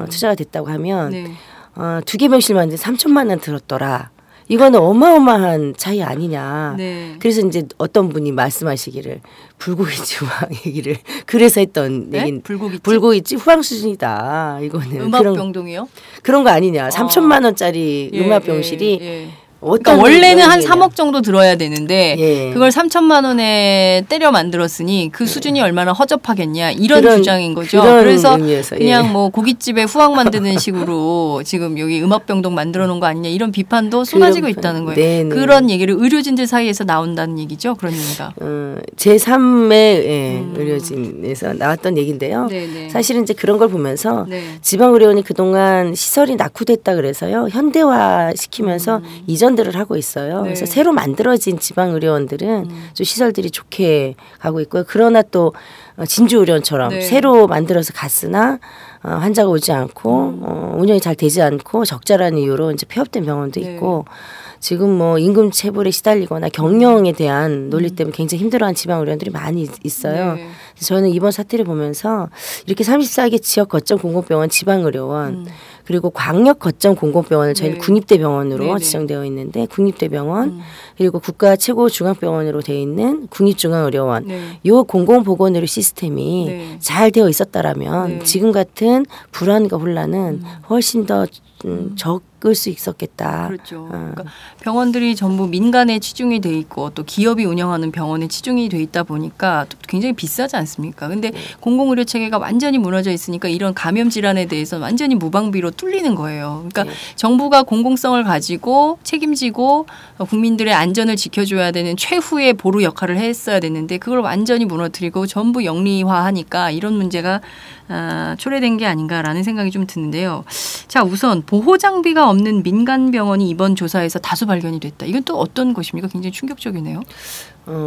투자가 됐다고 하면 2개 병실 만드는데 3천만 원 들었더라. 이거는 어마어마한 차이 아니냐. 그래서 이제 어떤 분이 말씀하시기를 불고기집 후황 얘기를 그래서 했던 얘기는 불고기집 후황 수준이다. 이거는 음압병동이요? 그런 거 아니냐. 3천만 원짜리 음압병실이 그러니까 원래는 한 3억 정도 들어야 되는데 그걸 3천만 원에 때려 만들었으니 그 수준이 얼마나 허접하겠냐 이런 주장인 거죠. 그래서 그냥 뭐 고깃집에 후황 만드는 식으로 지금 여기 음압병동 만들어 놓은 거 아니냐 이런 비판도 쏟아지고 있다는 거예요. 그런 얘기를 의료진들 사이에서 나온다는 얘기죠. 그런 얘기가. 제3의 의료진에서 나왔던 얘기인데요. 사실은 이제 그런 걸 보면서 지방의료원이 그동안 시설이 낙후됐다 그래서요. 현대화 시키면서 이전들을 하고 있어요. 그래서 새로 만들어진 지방의료원들은 좀 시설들이 좋게 가고 있고요. 그러나 또 진주의료원처럼 새로 만들어서 갔으나 환자가 오지 않고 운영이 잘 되지 않고 적자라는 이유로 이제 폐업된 병원도 있고 지금 뭐 임금 체불에 시달리거나 경영에 대한 논리 때문에 굉장히 힘들어하는 지방의료원들이 많이 있어요. 저는 이번 사태를 보면서 이렇게 34개 지역 거점 공공병원 지방의료원 그리고 광역 거점 공공병원을 저희는 국립대병원으로 지정되어 있는데 국립대병원 그리고 국가 최고 중앙병원으로 되어 있는 국립중앙의료원 요 공공보건의료 시스템이 잘 되어 있었다라면 지금 같은 불안과 혼란은 훨씬 더 적을 수 있었겠다. 그렇죠. 그러니까 병원들이 전부 민간에 치중이 돼 있고 또 기업이 운영하는 병원에 치중이 돼 있다 보니까 굉장히 비싸지 않습니까? 근데 공공의료 체계가 완전히 무너져 있으니까 이런 감염 질환에 대해서 완전히 무방비로 뚫리는 거예요. 그러니까 정부가 공공성을 가지고 책임지고 국민들의 안전을 지켜줘야 되는 최후의 보루 역할을 했어야 됐는데 그걸 완전히 무너뜨리고 전부 영리화하니까 이런 문제가 초래된 게 아닌가라는 생각이 좀 드는데요. 자, 우선 보호 장비가 없는 민간 병원이 이번 조사에서 다수 발견이 됐다. 이건 또 어떤 것입니까? 굉장히 충격적이네요.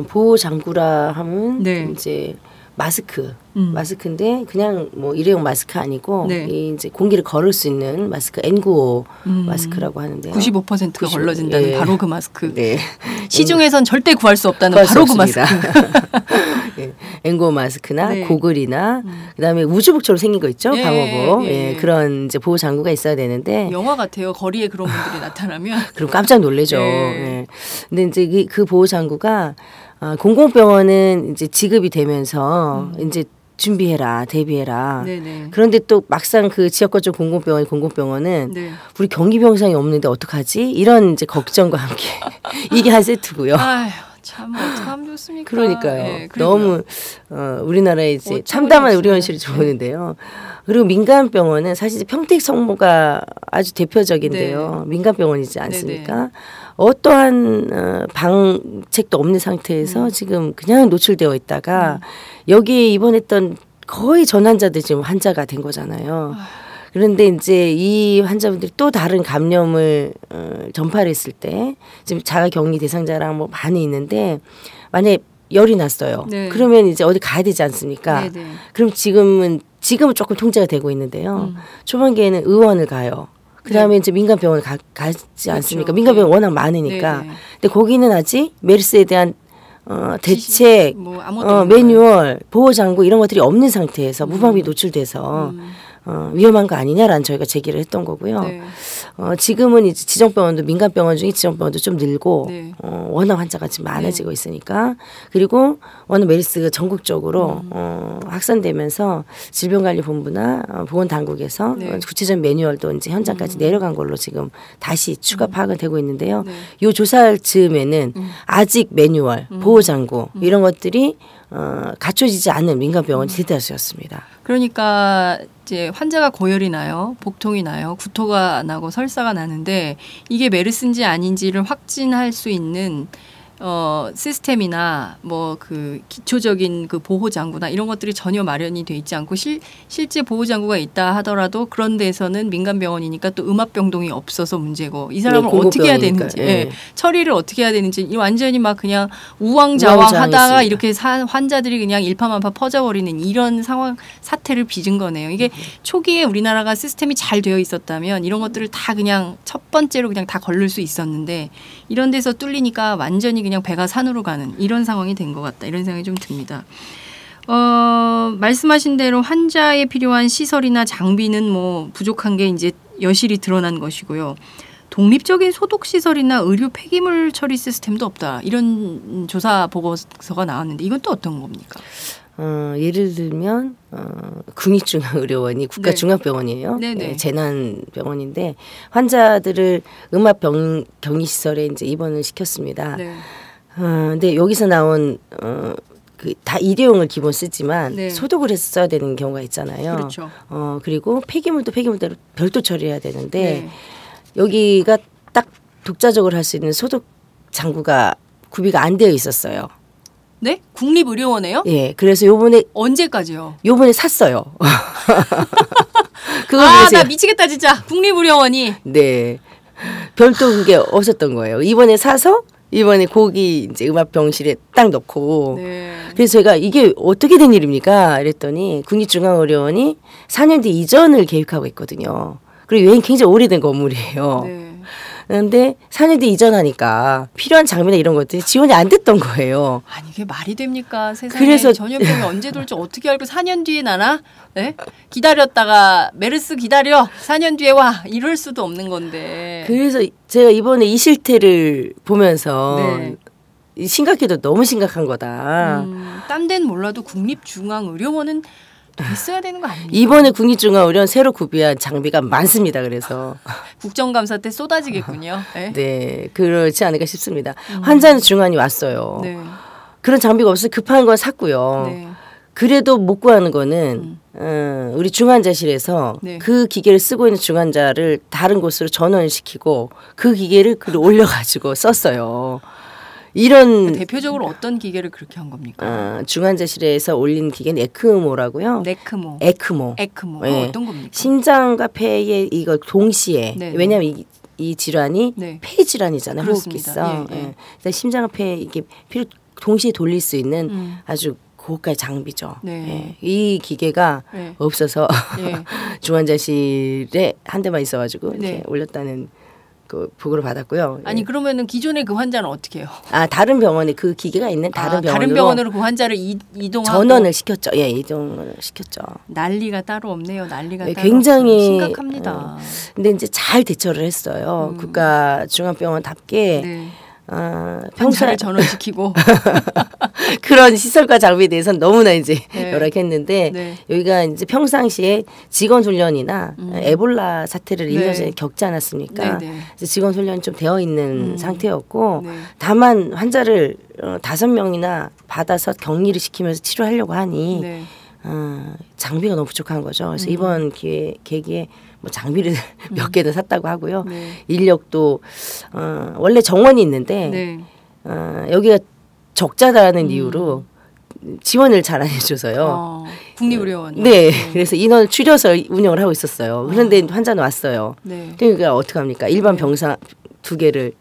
보호 장구라 하면 이제 마스크인데 그냥 뭐 일회용 마스크 아니고 네. 이제 공기를 걸을 수 있는 마스크 N95 마스크라고 하는데요. 95%가 걸러진다는 네. 바로 그 마스크. 네. 시중에선 절대 구할 수 없다는 바로 그 마스크. 네. N95 마스크나 네. 고글이나 그다음에 우주복처럼 생긴 거 있죠. 예, 방호복. 예. 예. 그런 이제 보호 장구가 있어야 되는데 영화 같아요. 거리에 그런 분들이 나타나면. 그럼 깜짝 놀래죠. 예. 예. 근데 이제 그 보호 장구가 공공병원은 이제 지급이 되면서 이제 준비해라, 대비해라. 네네. 그런데 또 막상 그 지역거점 공공병원은 네. 우리 경기병상이 없는데 어떡하지? 이런 이제 걱정과 함께 이게 한 세트고요. 아휴, 참 어떡하면 좋습니까? 그러니까요. 네, 너무 우리나라에 이제 참담한 의료원실이 좋은데요. 그리고 민간병원은 사실 이제 평택 성모가 아주 대표적인데요. 네. 민간병원이지 않습니까? 네네. 어떠한 방책도 없는 상태에서 지금 그냥 노출되어 있다가 여기에 입원했던 거의 전 환자들 지금 환자가 된 거잖아요. 그런데 이제 이 환자분들이 또 다른 감염을 전파를 했을 때 지금 자가격리 대상자랑 뭐 많이 있는데 만약에 열이 났어요. 네. 그러면 이제 어디 가야 되지 않습니까? 네네. 그럼 지금은 조금 통제가 되고 있는데요. 초반기에는 의원을 가요. 그다음에 네. 이제 민간병원 가지 않습니까? 그렇죠. 민간병원 네. 워낙 많으니까. 네네. 근데 거기는 아직 메르스에 대한 대책, 뭐 아무것도 매뉴얼, 보호장구 이런 것들이 없는 상태에서 무방비 노출돼서 위험한 거 아니냐라는 저희가 제기를 했던 거고요. 네. 지금은 이제 지정병원도 민간병원 중에 지정병원도 좀 늘고 네. 워낙 환자가 지금 많아지고 있으니까 그리고 워낙 메르스가 전국적으로 확산되면서 질병관리본부나 보건당국에서 네. 구체적인 매뉴얼도 이제 현장까지 내려간 걸로 지금 다시 추가 파악은 되고 있는데요. 네. 요 조사할 즈음에는 아직 매뉴얼, 보호장구 이런 것들이 갖춰지지 않은 민간병원이 대다수였습니다. 그러니까 이제 환자가 고열이 나요, 복통이 나요, 구토가 나고 설사가 나는데 이게 메르스인지 아닌지를 확진할 수 있는 시스템이나 뭐 그 기초적인 그 보호 장구나 이런 것들이 전혀 마련이 돼 있지 않고 실제 보호 장구가 있다 하더라도 그런 데서는 민간 병원이니까 또 음압병동이 없어서 문제고 이 사람을 네, 어떻게 해야 되는지 네. 처리를 어떻게 해야 되는지 완전히 막 그냥 우왕좌왕하다가 이렇게 환자들이 그냥 일파만파 퍼져버리는 이런 상황 사태를 빚은 거네요. 이게 초기에 우리나라가 시스템이 잘 되어 있었다면 이런 것들을 다 그냥 첫 번째로 그냥 다 걸릴 수 있었는데 이런 데서 뚫리니까 완전히 그냥 배가 산으로 가는 이런 상황이 된 것 같다. 이런 생각이 좀 듭니다. 말씀하신 대로 환자에 필요한 시설이나 장비는 뭐 부족한 게 이제 여실히 드러난 것이고요. 독립적인 소독 시설이나 의료 폐기물 처리 시스템도 없다. 이런 조사 보고서가 나왔는데 이건 또 어떤 겁니까? 예를 들면 국립중앙의료원이 국가중앙병원이에요. 네, 재난병원인데 환자들을 음압격리시설에 이제 입원을 시켰습니다. 네. 근데 여기서 나온 다 일회용을 기본 쓰지만 네. 소독을 해서 써야 되는 경우가 있잖아요. 그렇죠. 그리고 폐기물도 폐기물대로 별도 처리해야 되는데 네. 여기가 딱 독자적으로 할 수 있는 소독 장구가 구비가 안 되어 있었어요. 네? 국립의료원에요? 예, 그래서 요번에 언제까지요? 요번에 샀어요. 나 미치겠다 진짜. 국립의료원이. 네, 별도 그게 없었던 거예요. 이번에 사서 이번에 거기 이제 음압병실에 딱 넣고. 네. 그래서 제가 이게 어떻게 된 일입니까? 이랬더니 국립중앙의료원이 4년 뒤 이전을 계획하고 있거든요. 그리고 여행 굉장히 오래된 건물이에요. 네. 그런데 4년 뒤 이전하니까 필요한 장비나 이런 것들이 지원이 안 됐던 거예요. 아니 이게 말이 됩니까? 세상에 그래서 전염병이 언제 돌지 어떻게 알고 4년 뒤에 나나? 네? 기다렸다가 메르스 기다려 4년 뒤에 와 이럴 수도 없는 건데. 그래서 제가 이번에 이 실태를 보면서 심각해도 너무 심각한 거다. 딴 데는 몰라도 국립중앙의료원은 있어야 되는 거 아닙니까? 이번에 국립중앙의료원 새로 구비한 장비가 많습니다. 그래서 국정감사 때 쏟아지겠군요. 네, 네 그렇지 않을까 싶습니다. 환자는 중환이 왔어요. 네. 그런 장비가 없어서 급한 건 샀고요. 네. 그래도 못 구하는 거는 우리 중환자실에서 네. 그 기계를 쓰고 있는 중환자를 다른 곳으로 전원을 시키고 그 기계를 올려가지고 썼어요. 이런 대표적으로 어떤 기계를 그렇게 한 겁니까? 중환자실에서 올린 기계는 에크모라고요. 에크모. 네. 어떤 겁니까? 심장과 폐에 이걸 동시에 왜냐하면 이 질환이 폐 질환이잖아요. 호흡기성. 심장과 폐 이게 피를 동시에 돌릴 수 있는 아주 고가의 장비죠. 네. 예. 이 기계가 네. 없어서 네. 중환자실에 한 대만 있어가지고 네. 이렇게 올렸다는 그 보고를 받았고요. 아니 예. 그러면은 기존의 그 환자는 어떻게 해요? 다른 병원에 그 기계가 있는 다른 병원으로 그 환자를 이동하고 전원을 시켰죠. 예, 이동을 시켰죠. 난리가 따로 없네요. 난리가 예, 따로 굉장히 심각합니다. 근데 이제 잘 대처를 했어요. 국가 중앙병원답게. 네. 평소에 전원시키고 그런 시설과 장비에 대해서는 너무나 이제 네. 열악했는데 네. 여기가 이제 평상시에 직원 훈련이나 에볼라 사태를 1년 전에 네. 겪지 않았습니까? 네, 네. 그래서 직원 훈련이 좀 되어 있는 상태였고 네. 다만 환자를 5명이나 받아서 격리를 시키면서 치료하려고 하니 네. 장비가 너무 부족한 거죠. 그래서 이번 계기에 뭐 장비를 몇 개는 샀다고 하고요. 네. 인력도 원래 정원이 있는데 네. 여기가 적자라는 이유로 지원을 잘 안 해줘서요. 국립의료원. 네, 그래서 인원을 줄여서 운영을 하고 있었어요. 그런데 환자는 왔어요. 네. 그러니까 어떻게 합니까? 일반 병상 2개를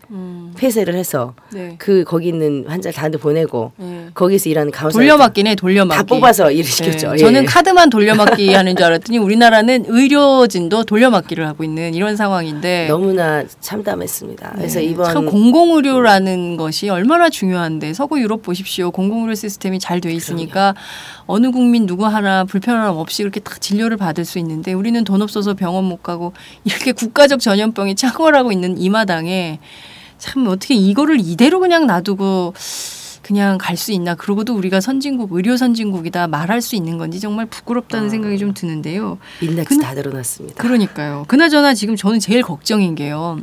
폐쇄를 해서 네. 거기 있는 환자를 다른 데 보내고 네. 거기서 일하는 간호사 돌려막기네, 돌려막기. 다 뽑아서 일을 시켰죠. 네. 예. 저는 카드만 돌려막기 하는 줄 알았더니 우리나라는 의료진도 돌려막기를 하고 있는 이런 상황인데 너무나 참담했습니다. 그래서 이번 참 공공의료라는 것이 얼마나 중요한데 서구 유럽 보십시오. 공공의료 시스템이 잘 돼 있으니까 어느 국민 누구 하나 불편함 없이 그렇게 딱 진료를 받을 수 있는데 우리는 돈 없어서 병원 못 가고 이렇게 국가적 전염병이 창궐하고 있는 이 마당에 참 어떻게 이거를 이대로 그냥 놔두고 그냥 갈 수 있나. 그러고도 우리가 선진국, 의료 선진국이다 말할 수 있는 건지 정말 부끄럽다는 생각이 좀 드는데요. 민낯이 다 드러났습니다. 그러니까요. 그나저나 지금 저는 제일 걱정인 게요.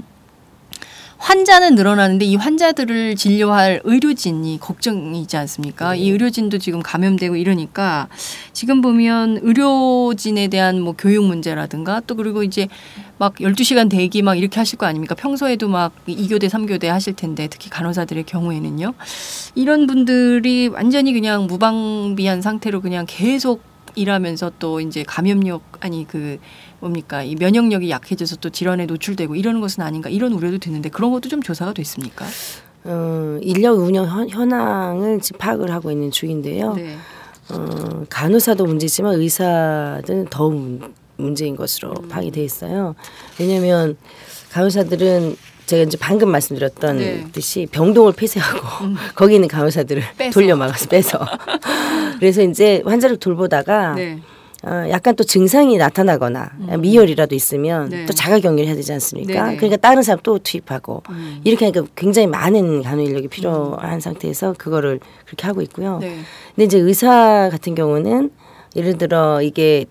환자는 늘어나는데 이 환자들을 진료할 의료진이 걱정이지 않습니까? 이 의료진도 지금 감염되고 이러니까 지금 보면 의료진에 대한 뭐 교육 문제라든가 또 그리고 이제 막 12시간 대기 막 이렇게 하실 거 아닙니까? 평소에도 막 2교대, 3교대 하실 텐데 특히 간호사들의 경우에는요. 이런 분들이 완전히 그냥 무방비한 상태로 그냥 계속 일하면서 또 이제 감염력 이 면역력이 약해져서 또 질환에 노출되고 이러는 것은 아닌가 이런 우려도 드는데 그런 것도 좀 조사가 됐습니까? 인력 운영 현황을 지금 파악을 하고 있는 중인데요. 네. 간호사도 문제지만 의사들은 더 문제인 것으로 파악이 돼 있어요. 왜냐하면 간호사들은 제가 이제 방금 말씀드렸던 네. 듯이 병동을 폐쇄하고 거기 있는 간호사들을 돌려막아서 빼서 그래서 이제 환자를 돌보다가 네. 약간 또 증상이 나타나거나 미열이라도 있으면 네. 또 자가격리를 해야 되지 않습니까? 네네. 그러니까 다른 사람 또 투입하고 이렇게 하니까 굉장히 많은 간호 인력이 필요한 상태에서 그거를 그렇게 하고 있고요. 네. 근데 이제 의사 같은 경우는 예를 들어 이게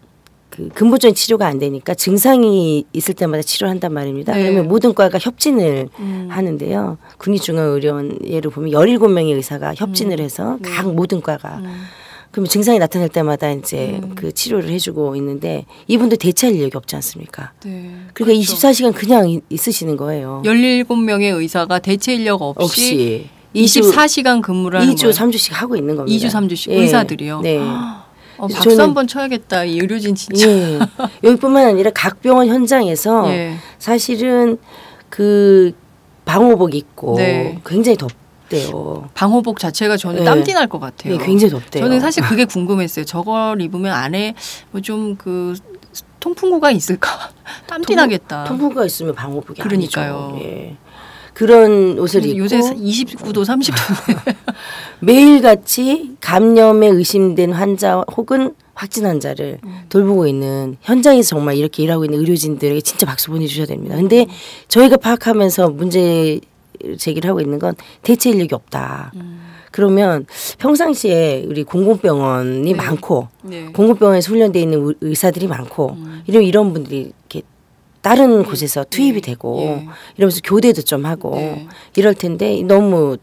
그 근본적인 치료가 안 되니까 증상이 있을 때마다 치료를 한단 말입니다. 네. 그러면 모든 과가 협진을 하는데요. 국립중앙의료원 예를 보면 17명의 의사가 협진을 해서 각 모든 과가 그러면 증상이 나타날 때마다 이제 그 치료를 해주고 있는데 이분도 대체할 인력이 없지 않습니까? 네. 그러니까 그렇죠. 24시간 그냥 있으시는 거예요. 17명의 의사가 대체 인력 없이 24시간 근무를 하는 2주, 거예요. 3주씩 하고 있는 겁니다. 2주, 3주씩 예. 의사들이요. 네. 박수 한번 쳐야겠다. 이 의료진 진짜. 예. 여기뿐만 아니라 각 병원 현장에서 예. 사실은 그 방호복 입고 네. 굉장히 덥대요. 방호복 자체가 저는 네. 땀띠 날 것 같아요. 네, 굉장히 덥대요. 저는 사실 그게 궁금했어요. 저걸 입으면 안에 뭐 좀 그 통풍구가 있을까? 땀띠 나겠다. 통풍구가 있으면 방호복이 그러니까요. 아니죠. 예. 그런 옷을 입고 요새 29도, 30도인데. 매일같이 감염에 의심된 환자 혹은 확진 환자를 돌보고 있는 현장에서 정말 이렇게 일하고 있는 의료진들에게 진짜 박수 보내주셔야 됩니다. 근데 저희가 파악하면서 문제 제기를 하고 있는 건 대체 인력이 없다. 그러면 평상시에 우리 공공병원이 많고 네. 공공병원에서 훈련되어 있는 의사들이 많고 이런 분들이 이렇게 다른 곳에서 투입이 되고 이러면서 교대도 좀 하고 이럴 텐데 너무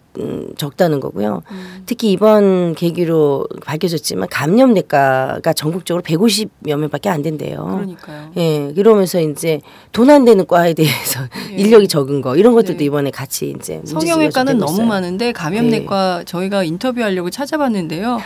적다는 거고요. 특히 이번 계기로 밝혀졌지만 감염내과가 전국적으로 150여 명밖에 안 된대요. 그러니까요. 예, 그러면서 이제 돈 안 되는 과에 대해서 인력이 적은 거 이런 것들도 이번에 같이 이제 성형외과는 너무 많은데 감염내과 저희가 인터뷰하려고 찾아봤는데요.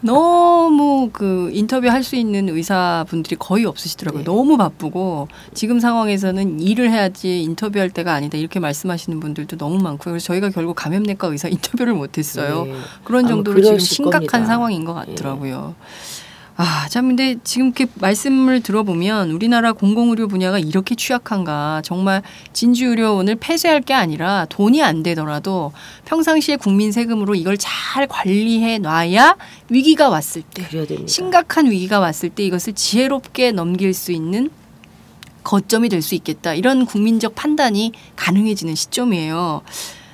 너무 그 인터뷰할 수 있는 의사분들이 거의 없으시더라고요. 너무 바쁘고 지금 상황에서는 일을 해야지 인터뷰할 때가 아니다 이렇게 말씀하시는 분들도 너무 많고요. 그래서 저희가 결국 감염내과 정형외과 의사 인터뷰를 못했어요. 네. 그런 정도로 지금 심각한 겁니다. 상황인 것 같더라고요. 참 근데 지금 이렇게 말씀을 들어보면 우리나라 공공의료 분야가 이렇게 취약한가. 정말 진주의료원을 폐쇄할 게 아니라 돈이 안 되더라도 평상시에 국민 세금으로 이걸 잘 관리해 놔야 위기가 왔을 때, 심각한 위기가 왔을 때 이것을 지혜롭게 넘길 수 있는 거점이 될 수 있겠다. 이런 국민적 판단이 가능해지는 시점이에요.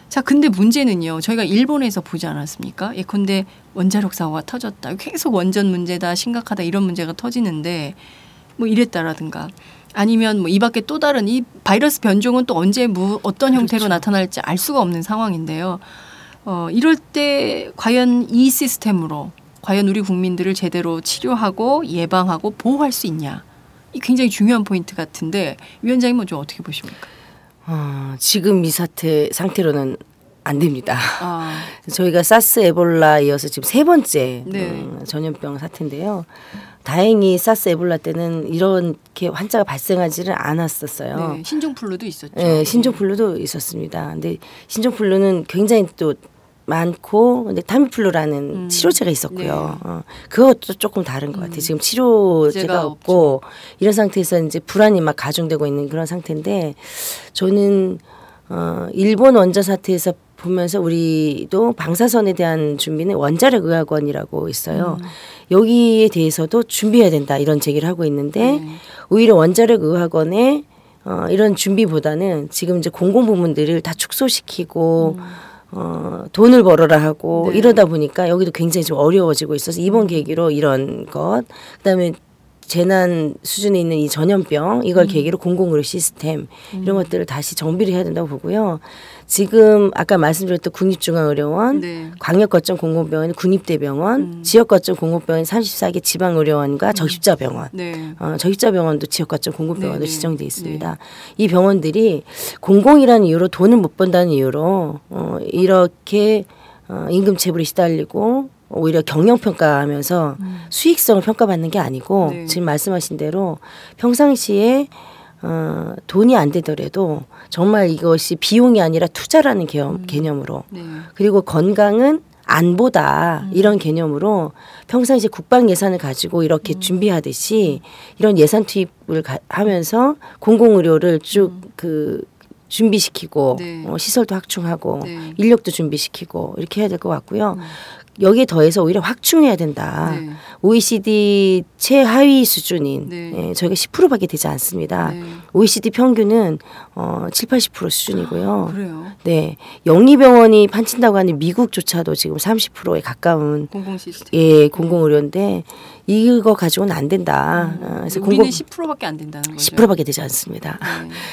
자, 근데 문제는요. 저희가 일본에서 보지 않았습니까? 예컨대 원자력 사고가 터졌다. 계속 원전 문제다, 심각하다 이런 문제가 터지는데 뭐 이랬다라든가 아니면 뭐 이 밖에 또 다른 이 바이러스 변종은 또 언제 어떤 형태로 나타날지 알 수가 없는 상황인데요. 이럴 때 과연 이 시스템으로 과연 우리 국민들을 제대로 치료하고 예방하고 보호할 수 있냐. 이 굉장히 중요한 포인트 같은데 위원장님은 좀 어떻게 보십니까? 지금 이 상태로는 안 됩니다. 저희가 사스 에볼라 이어서 지금 3번째 전염병 사태인데요. 다행히 사스 에볼라 때는 이렇게 환자가 발생하지는 않았었어요. 네, 신종플루도 있었죠. 네, 신종플루도 있었습니다. 근데 신종플루는 굉장히 또 많고 근데 타미플루라는 치료제가 있었고요. 네. 그것도 조금 다른 것 같아요. 지금 치료제가 없고 이런 상태에서 이제 불안이 막 가중되고 있는 그런 상태인데 저는 일본 원전 사태에서 보면서 우리도 방사선에 대한 준비는 원자력 의학원이라고 있어요. 여기에 대해서도 준비해야 된다 이런 제기를 하고 있는데 오히려 원자력 의학원에 이런 준비보다는 지금 이제 공공부문들을 다 축소시키고 돈을 벌어라 하고 이러다 보니까 여기도 굉장히 좀 어려워지고 있어서 이번 계기로 이런 것 그다음에 재난 수준에 있는 이 전염병 이걸 계기로 공공의료 시스템 이런 것들을 다시 정비를 해야 된다고 보고요. 지금 아까 말씀드렸던 국립중앙의료원, 광역거점 공공병원, 국립대병원, 지역거점 공공병원 34개 지방의료원과 적십자병원, 적십자병원도 지역거점 공공병원으로 지정돼 있습니다. 이 병원들이 공공이라는 이유로 돈을 못 번다는 이유로 이렇게 임금 체불에 시달리고 오히려 경영평가하면서 수익성을 평가받는 게 아니고 지금 말씀하신 대로 평상시에 돈이 안 되더라도 정말 이것이 비용이 아니라 투자라는 개념으로 그리고 건강은 안보다 이런 개념으로 평상시에 국방 예산을 가지고 이렇게 준비하듯이 이런 예산 투입을 하면서 공공의료를 쭉 준비시키고 시설도 확충하고 인력도 준비시키고 이렇게 해야 될 것 같고요. 여기에 더해서 오히려 확충해야 된다. OECD 최하위 수준인 저희가 10%밖에 되지 않습니다. OECD 평균은 7, 80% 수준이고요. 그래요? 네, 영리병원이 판친다고 하는 미국조차도 지금 30%에 가까운 공공 시스템. 공공의료인데 이거 가지고는 안 된다. 그래서 우리는 10%밖에 안 된다는 거죠. 10%밖에 되지 않습니다.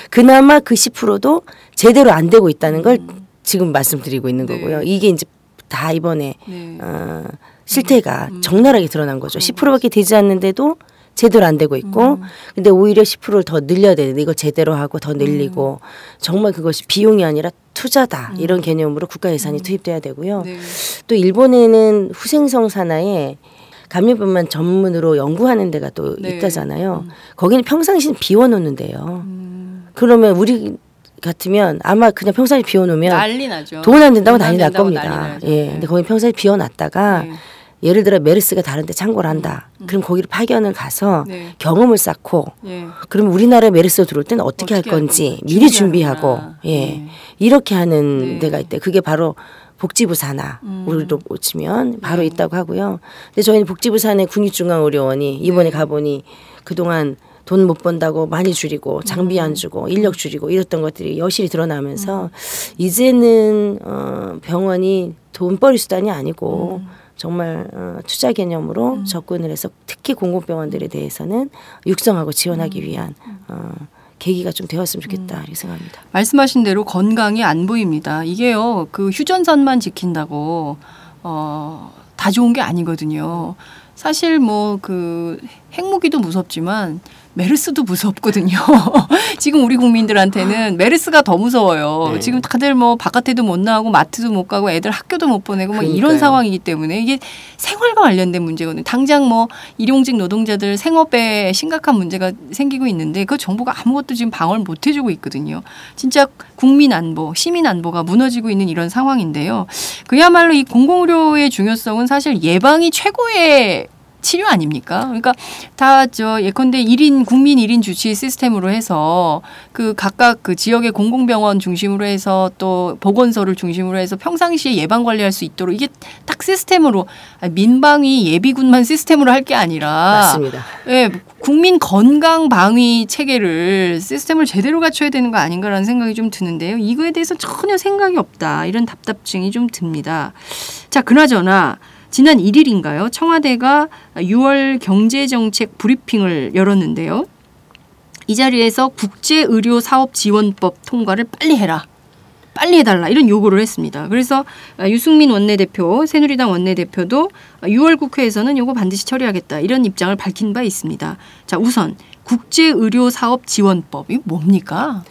그나마 그 10%도 제대로 안 되고 있다는 걸 지금 말씀드리고 있는 거고요. 이게 이제 다 이번에 실태가 적나라하게 드러난 거죠. 10%밖에 되지 않는데도 제대로 안 되고 있고 근데 오히려 10%를 더 늘려야 되는데 이거 제대로 하고 더 늘리고 정말 그것이 비용이 아니라 투자다 이런 개념으로 국가 예산이 투입돼야 되고요. 또 일본에는 후생성 산하에 감염병만 전문으로 연구하는 데가 또 있다잖아요. 거기는 평상시는 비워놓는데요. 그러면 우리 같으면 아마 그냥 평상시 비워놓으면 난리 나죠. 돈 안 된다고 난리 날 겁니다. 근데 거기 평상시 비워놨다가 예를 들어 메르스가 다른데 창궐을 한다. 그럼 거기를 파견을 가서 경험을 쌓고 그러면 우리나라에 메르스가 들어올 때는 어떻게 할 건지 미리 준비하고 이렇게 하는 데가 있대. 그게 바로 복지부 산하 우리로 치면 바로 있다고 하고요. 근데 저희는 복지부 산하의 국립중앙의료원이 이번에 가보니 그동안 돈 못 번다고 많이 줄이고 장비 안 주고 인력 줄이고 이랬던 것들이 여실히 드러나면서 이제는 병원이 돈벌이 수단이 아니고 정말 투자 개념으로 접근을 해서 특히 공공병원들에 대해서는 육성하고 지원하기 위한 계기가 좀 되었으면 좋겠다 이렇게 생각합니다. 말씀하신 대로 건강이 안 보입니다. 이게요. 그 휴전선만 지킨다고 다 좋은 게 아니거든요. 사실 뭐 그 핵무기도 무섭지만 메르스도 무섭거든요. 지금 우리 국민들한테는 메르스가 더 무서워요. 네. 지금 다들 뭐 바깥에도 못 나가고 마트도 못 가고 애들 학교도 못 보내고 뭐 이런 상황이기 때문에 이게 생활과 관련된 문제거든요. 당장 뭐 일용직 노동자들 생업에 심각한 문제가 생기고 있는데 그 정부가 아무것도 지금 방어를 못 해주고 있거든요. 진짜 국민 안보, 시민 안보가 무너지고 있는 이런 상황인데요. 그야말로 이 공공의료의 중요성은 사실 예방이 최고의 치료 아닙니까? 그러니까 다 예컨대 1인 국민 1인 주치 시스템으로 해서 그 각각 그 지역의 공공병원 중심으로 해서 또 보건소를 중심으로 해서 평상시에 예방 관리할 수 있도록 이게 딱 시스템으로 민방위 예비군만 시스템으로 할 게 아니라 맞습니다. 예, 국민 건강 방위 체계를 시스템을 제대로 갖춰야 되는 거 아닌가라는 생각이 좀 드는데요. 이거에 대해서 전혀 생각이 없다. 이런 답답증이 좀 듭니다. 자, 그나저나 지난 1일인가요? 청와대가 6월 경제정책 브리핑을 열었는데요. 이 자리에서 국제의료사업지원법 통과를 빨리 해라. 빨리 해달라. 이런 요구를 했습니다. 그래서 유승민 원내대표, 새누리당 원내대표도 6월 국회에서는 요거 반드시 처리하겠다. 이런 입장을 밝힌 바 있습니다. 자, 우선 국제의료사업지원법. 이거 뭡니까?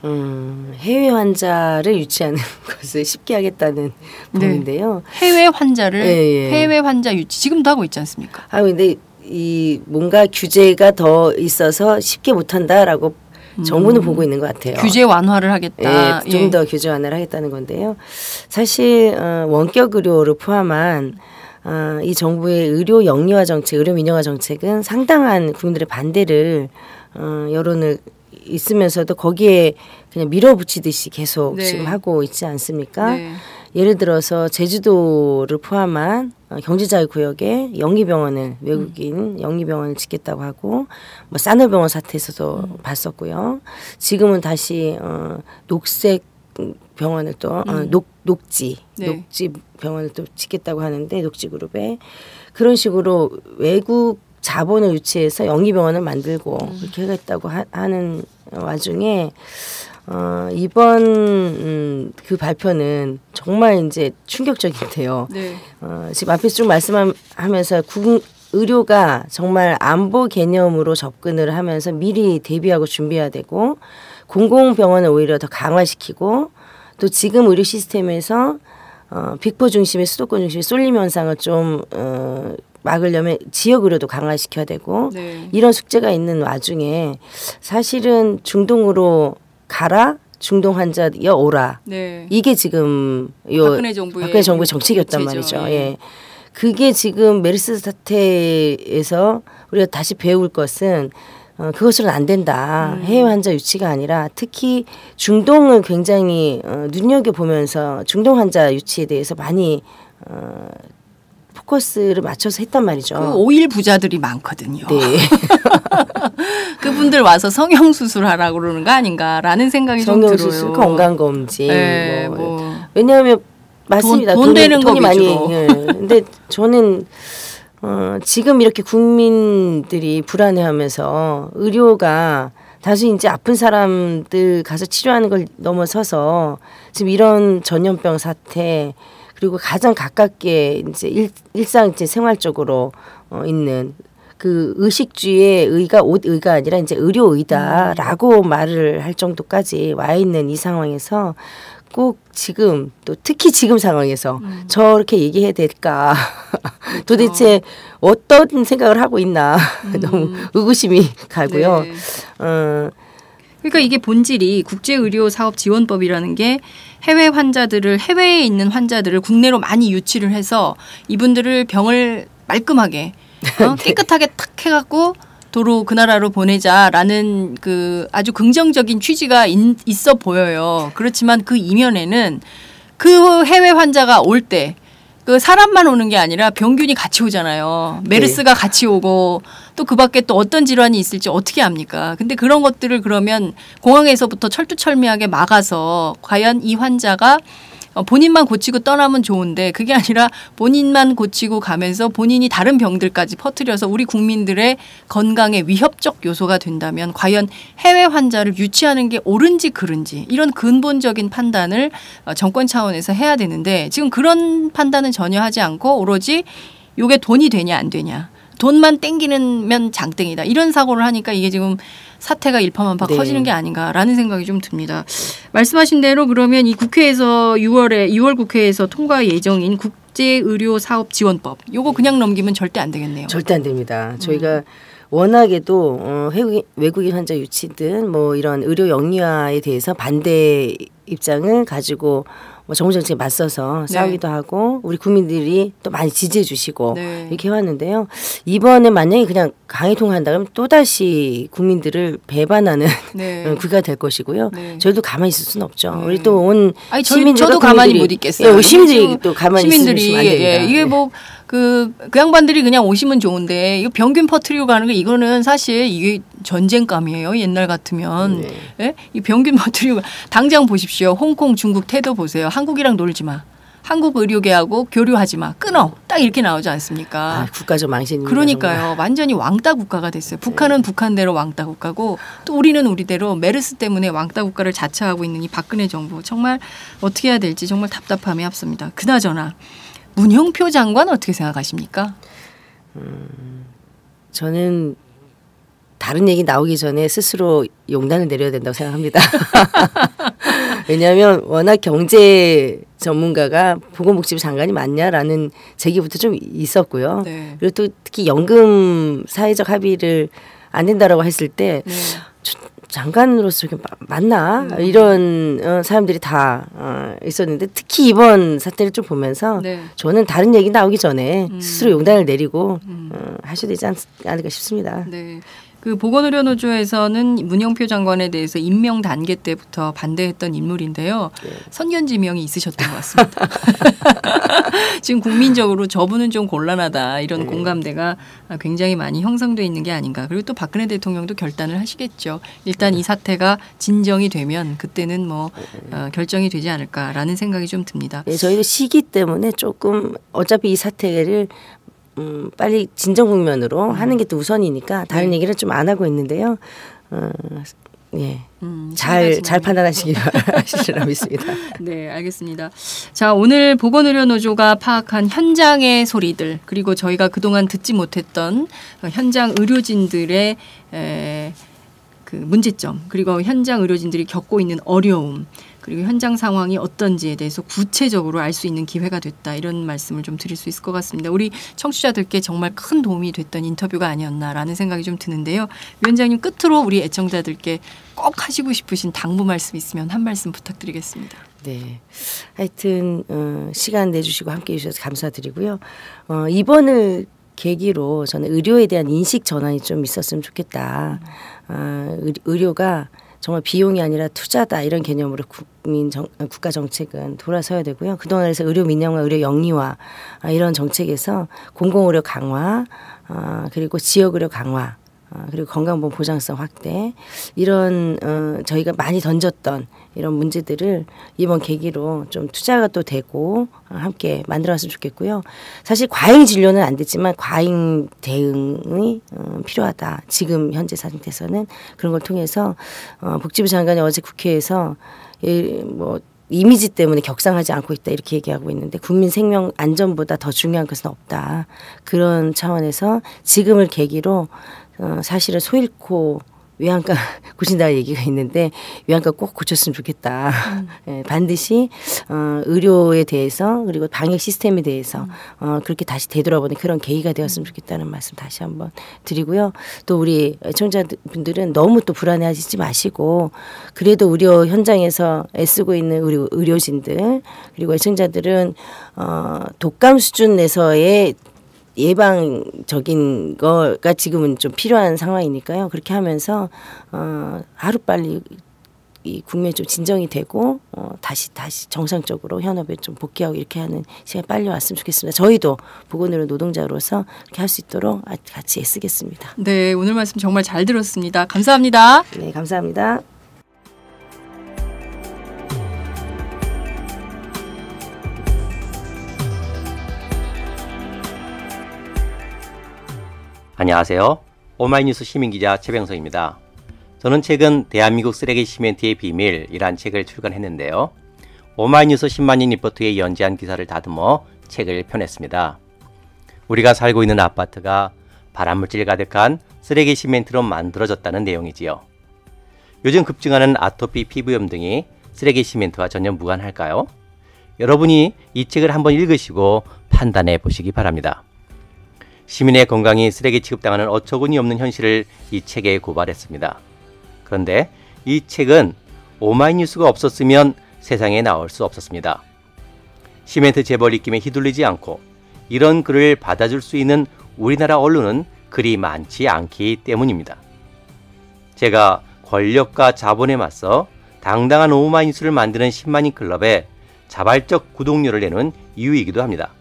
해외 환자를 유치하는 것을 쉽게 하겠다는 법인데요. 해외 환자를 해외 환자 유치 지금도 하고 있지 않습니까? 근데 이 뭔가 규제가 더 있어서 쉽게 못한다라고 정부는 보고 있는 것 같아요. 규제 완화를 하겠다. 좀 더 규제 완화를 하겠다는 건데요. 사실 원격 의료를 포함한 이 정부의 의료 영리화 정책, 의료 민영화 정책은 상당한 국민들의 반대를 여론을 있으면서도 거기에 그냥 밀어붙이듯이 계속 지금 하고 있지 않습니까? 예를 들어서 제주도를 포함한 경제자유구역에 영리병원을 외국인 영리병원을 짓겠다고 하고 뭐 싸늘병원 사태에서도 봤었고요. 지금은 다시 녹색 병원을 또 녹지 병원을 또 짓겠다고 하는데 녹지그룹에 그런 식으로 외국 자본을 유치해서 영리병원을 만들고 이렇게 하겠다고 하는 와중에 이번 그 발표는 정말 이제 충격적인데요. 지금 앞에서 좀 말씀하면서 의료가 정말 안보 개념으로 접근을 하면서 미리 대비하고 준비해야 되고 공공병원을 오히려 더 강화시키고 또 지금 의료 시스템에서 빅포 중심의 수도권 중심의 쏠림 현상을 좀 막으려면 지역 의료도 강화시켜야 되고 이런 숙제가 있는 와중에 사실은 중동으로 가라 중동 환자 오라 이게 지금 박근혜 정부의 정책이었단 말이죠. 그게 지금 메르스 사태에서 우리가 다시 배울 것은 그것으로는 안 된다. 해외 환자 유치가 아니라 특히 중동을 굉장히 눈여겨보면서 중동 환자 유치에 대해서 많이 포커스를 맞춰서 했단 말이죠. 그 오일 부자들이 많거든요. 그분들 와서 성형수술하라고 그러는 거 아닌가라는 생각이 좀 들어요. 성형수술, 건강검진. 왜냐하면 맞습니다. 돈 되는 돈이 거 위주로. 근데 저는 지금 이렇게 국민들이 불안해하면서 의료가 단순히 이제 아픈 사람들 가서 치료하는 걸 넘어서서 지금 이런 전염병 사태 그리고 가장 가깝게 이제 일상 이제 생활적으로 있는 그 의식주의 의가 옷의가 아니라 이제 의료의다라고 말을 할 정도까지 와 있는 이 상황에서 꼭 지금 또 특히 지금 상황에서 저렇게 얘기해야 될까 도대체 어떤 생각을 하고 있나 너무 의구심이 가고요. 그러니까 이게 본질이 국제의료사업지원법이라는 게 해외 환자들을 해외에 있는 환자들을 국내로 많이 유치를 해서 이분들을 병을 말끔하게 깨끗하게 탁 해갖고 도로 그 나라로 보내자라는 그 아주 긍정적인 취지가 있어 보여요. 그렇지만 그 이면에는 그 해외 환자가 올 때 그 사람만 오는 게 아니라 병균이 같이 오잖아요. 메르스가 같이 오고 또 그 밖에 또 어떤 질환이 있을지 어떻게 압니까? 근데 그런 것들을 그러면 공항에서부터 철두철미하게 막아서 과연 이 환자가 본인만 고치고 떠나면 좋은데 그게 아니라 본인만 고치고 가면서 본인이 다른 병들까지 퍼뜨려서 우리 국민들의 건강에 위협적 요소가 된다면 과연 해외 환자를 유치하는 게 옳은지 그른지 이런 근본적인 판단을 정권 차원에서 해야 되는데 지금 그런 판단은 전혀 하지 않고 오로지 이게 돈이 되냐 안 되냐. 돈만 땡기면 장땡이다. 이런 사고를 하니까 이게 지금 사태가 일파만파 커지는 게 아닌가라는 생각이 좀 듭니다. 말씀하신 대로 그러면 이 국회에서 6월 국회에서 통과 예정인 국제의료사업지원법 요거 그냥 넘기면 절대 안 되겠네요. 절대 안 됩니다. 저희가 워낙에도 외국인 환자 유치든 뭐 이런 의료 영리화에 대해서 반대 입장을 가지고 뭐 정부 정책에 맞서서 싸우기도 하고 우리 국민들이 또 많이 지지해 주시고 이렇게 해왔는데요. 이번에 만약에 그냥 강행 통과한다 그러면 또다시 국민들을 배반하는 국회가 될 것이고요. 저희도 가만히 있을 수는 없죠. 우리 또 온 저도 가만히 못 있겠어요. 시민들이 또 가만히 있으면 안 됩니다. 이게 뭐 그 양반들이 그냥 오시면 좋은데 이거 병균 퍼뜨리고 가는 거 이거는 사실 이게 전쟁감이에요. 옛날 같으면 이 병균 퍼뜨리고 당장 보십시오. 홍콩, 중국 태도 보세요. 한국이랑 놀지 마. 한국 의료계하고 교류하지 마. 끊어. 딱 이렇게 나오지 않습니까? 국가적 망신입니다. 그러니까요. 정말. 완전히 왕따 국가가 됐어요. 북한은 북한대로 왕따 국가고 또 우리는 우리대로 메르스 때문에 왕따 국가를 자처하고 있는 이 박근혜 정부. 정말 어떻게 해야 될지 정말 답답함이 앞섭니다. 그나저나 문형표 장관 어떻게 생각하십니까? 저는 다른 얘기 나오기 전에 스스로 용단을 내려야 된다고 생각합니다. 왜냐하면 워낙 경제 전문가가 보건복지부 장관이 맞냐라는 제기부터 좀 있었고요. 그리고 또 특히 연금 사회적 합의를 안 된다라고 했을 때 장관으로서 맞나 이런 사람들이 다 있었는데 특히 이번 사태를 좀 보면서 저는 다른 얘기 나오기 전에 스스로 용단을 내리고 하셔야 되지 않을까 싶습니다. 네. 그 보건의료노조에서는 문영표 장관에 대해서 임명 단계 때부터 반대했던 인물인데요. 선견지명이 있으셨던 것 같습니다. 지금 국민적으로 저분은 좀 곤란하다 이런 공감대가 굉장히 많이 형성돼 있는 게 아닌가. 그리고 또 박근혜 대통령도 결단을 하시겠죠. 일단 이 사태가 진정이 되면 그때는 뭐 결정이 되지 않을까라는 생각이 좀 듭니다. 저희도 시기 때문에 조금 어차피 이 사태를 빨리 진정 국면으로 하는 게 또 우선이니까 다른 얘기를 좀 안 하고 있는데요. 잘 판단하시기 바라시리라 믿습니다. 네, 알겠습니다. 자, 오늘 보건의료노조가 파악한 현장의 소리들 그리고 저희가 그동안 듣지 못했던 현장 의료진들의 그 문제점 그리고 현장 의료진들이 겪고 있는 어려움 그리고 현장 상황이 어떤지에 대해서 구체적으로 알 수 있는 기회가 됐다 이런 말씀을 좀 드릴 수 있을 것 같습니다. 우리 청취자들께 정말 큰 도움이 됐던 인터뷰가 아니었나라는 생각이 좀 드는데요. 위원장님 끝으로 우리 애청자들께 꼭 하시고 싶으신 당부 말씀 있으면 한 말씀 부탁드리겠습니다. 네, 하여튼 시간 내주시고 함께해 주셔서 감사드리고요. 이번을 계기로 저는 의료에 대한 인식 전환이 좀 있었으면 좋겠다. 의료가 정말 비용이 아니라 투자다 이런 개념으로 국가 정책은 돌아서야 되고요. 그동안에서 의료 민영화, 의료 영리화 이런 정책에서 공공의료 강화 그리고 지역의료 강화 그리고 건강보험 보장성 확대 이런 저희가 많이 던졌던 이런 문제들을 이번 계기로 좀 투자가 또 되고 함께 만들어왔으면 좋겠고요. 사실 과잉 진료는 안 됐지만 과잉 대응이 필요하다. 지금 현재 상태에서는 그런 걸 통해서 복지부 장관이 어제 국회에서 뭐 이미지 때문에 격상하지 않고 있다 이렇게 얘기하고 있는데 국민 생명 안전보다 더 중요한 것은 없다. 그런 차원에서 지금을 계기로 사실은 소 잃고 외양간 고친다는 얘기가 있는데 외양간 꼭 고쳤으면 좋겠다. 반드시 의료에 대해서 그리고 방역 시스템에 대해서 그렇게 다시 되돌아보는 그런 계기가 되었으면 좋겠다는 말씀 다시 한번 드리고요. 또 우리 애청자분들은 너무 또 불안해하시지 마시고 그래도 의료 현장에서 애쓰고 있는 우리 의료진들 그리고 애청자들은 독감 수준 내서의 예방적인 거가 지금은 좀 필요한 상황이니까요. 그렇게 하면서 하루빨리 이 국면이 좀 진정이 되고 다시 정상적으로 현업에 좀 복귀하고 이렇게 하는 시간이 빨리 왔으면 좋겠습니다. 저희도 보건의료 노동자로서 이렇게 할 수 있도록 같이 애쓰겠습니다. 네, 오늘 말씀 정말 잘 들었습니다. 감사합니다. 네, 감사합니다. 안녕하세요. 오마이뉴스 시민기자 최병석입니다. 저는 최근 대한민국 쓰레기 시멘트의 비밀이란 책을 출간했는데요. 오마이뉴스 10만인 리포트의 연재한 기사를 다듬어 책을 펴냈습니다. 우리가 살고 있는 아파트가 발암물질 가득한 쓰레기 시멘트로 만들어졌다는 내용이지요. 요즘 급증하는 아토피 피부염 등이 쓰레기 시멘트와 전혀 무관할까요? 여러분이 이 책을 한번 읽으시고 판단해 보시기 바랍니다. 시민의 건강이 쓰레기 취급당하는 어처구니 없는 현실을 이 책에 고발했습니다. 그런데 이 책은 오마이뉴스가 없었으면 세상에 나올 수 없었습니다. 시멘트 재벌 입김에 휘둘리지 않고 이런 글을 받아줄 수 있는 우리나라 언론은 그리 많지 않기 때문입니다. 제가 권력과 자본에 맞서 당당한 오마이뉴스를 만드는 10만인 클럽에 자발적 구독료를 내는 이유이기도 합니다.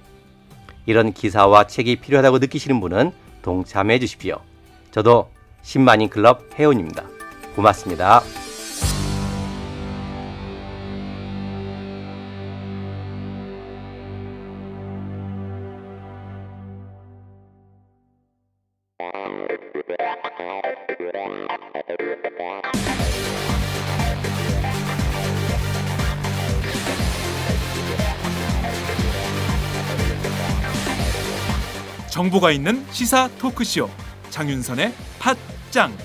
이런 기사와 책이 필요하다고 느끼시는 분은 동참해 주십시오. 저도 10만인 클럽 회원입니다. 고맙습니다. 정보가 있는 시사 토크쇼 장윤선의 팟짱.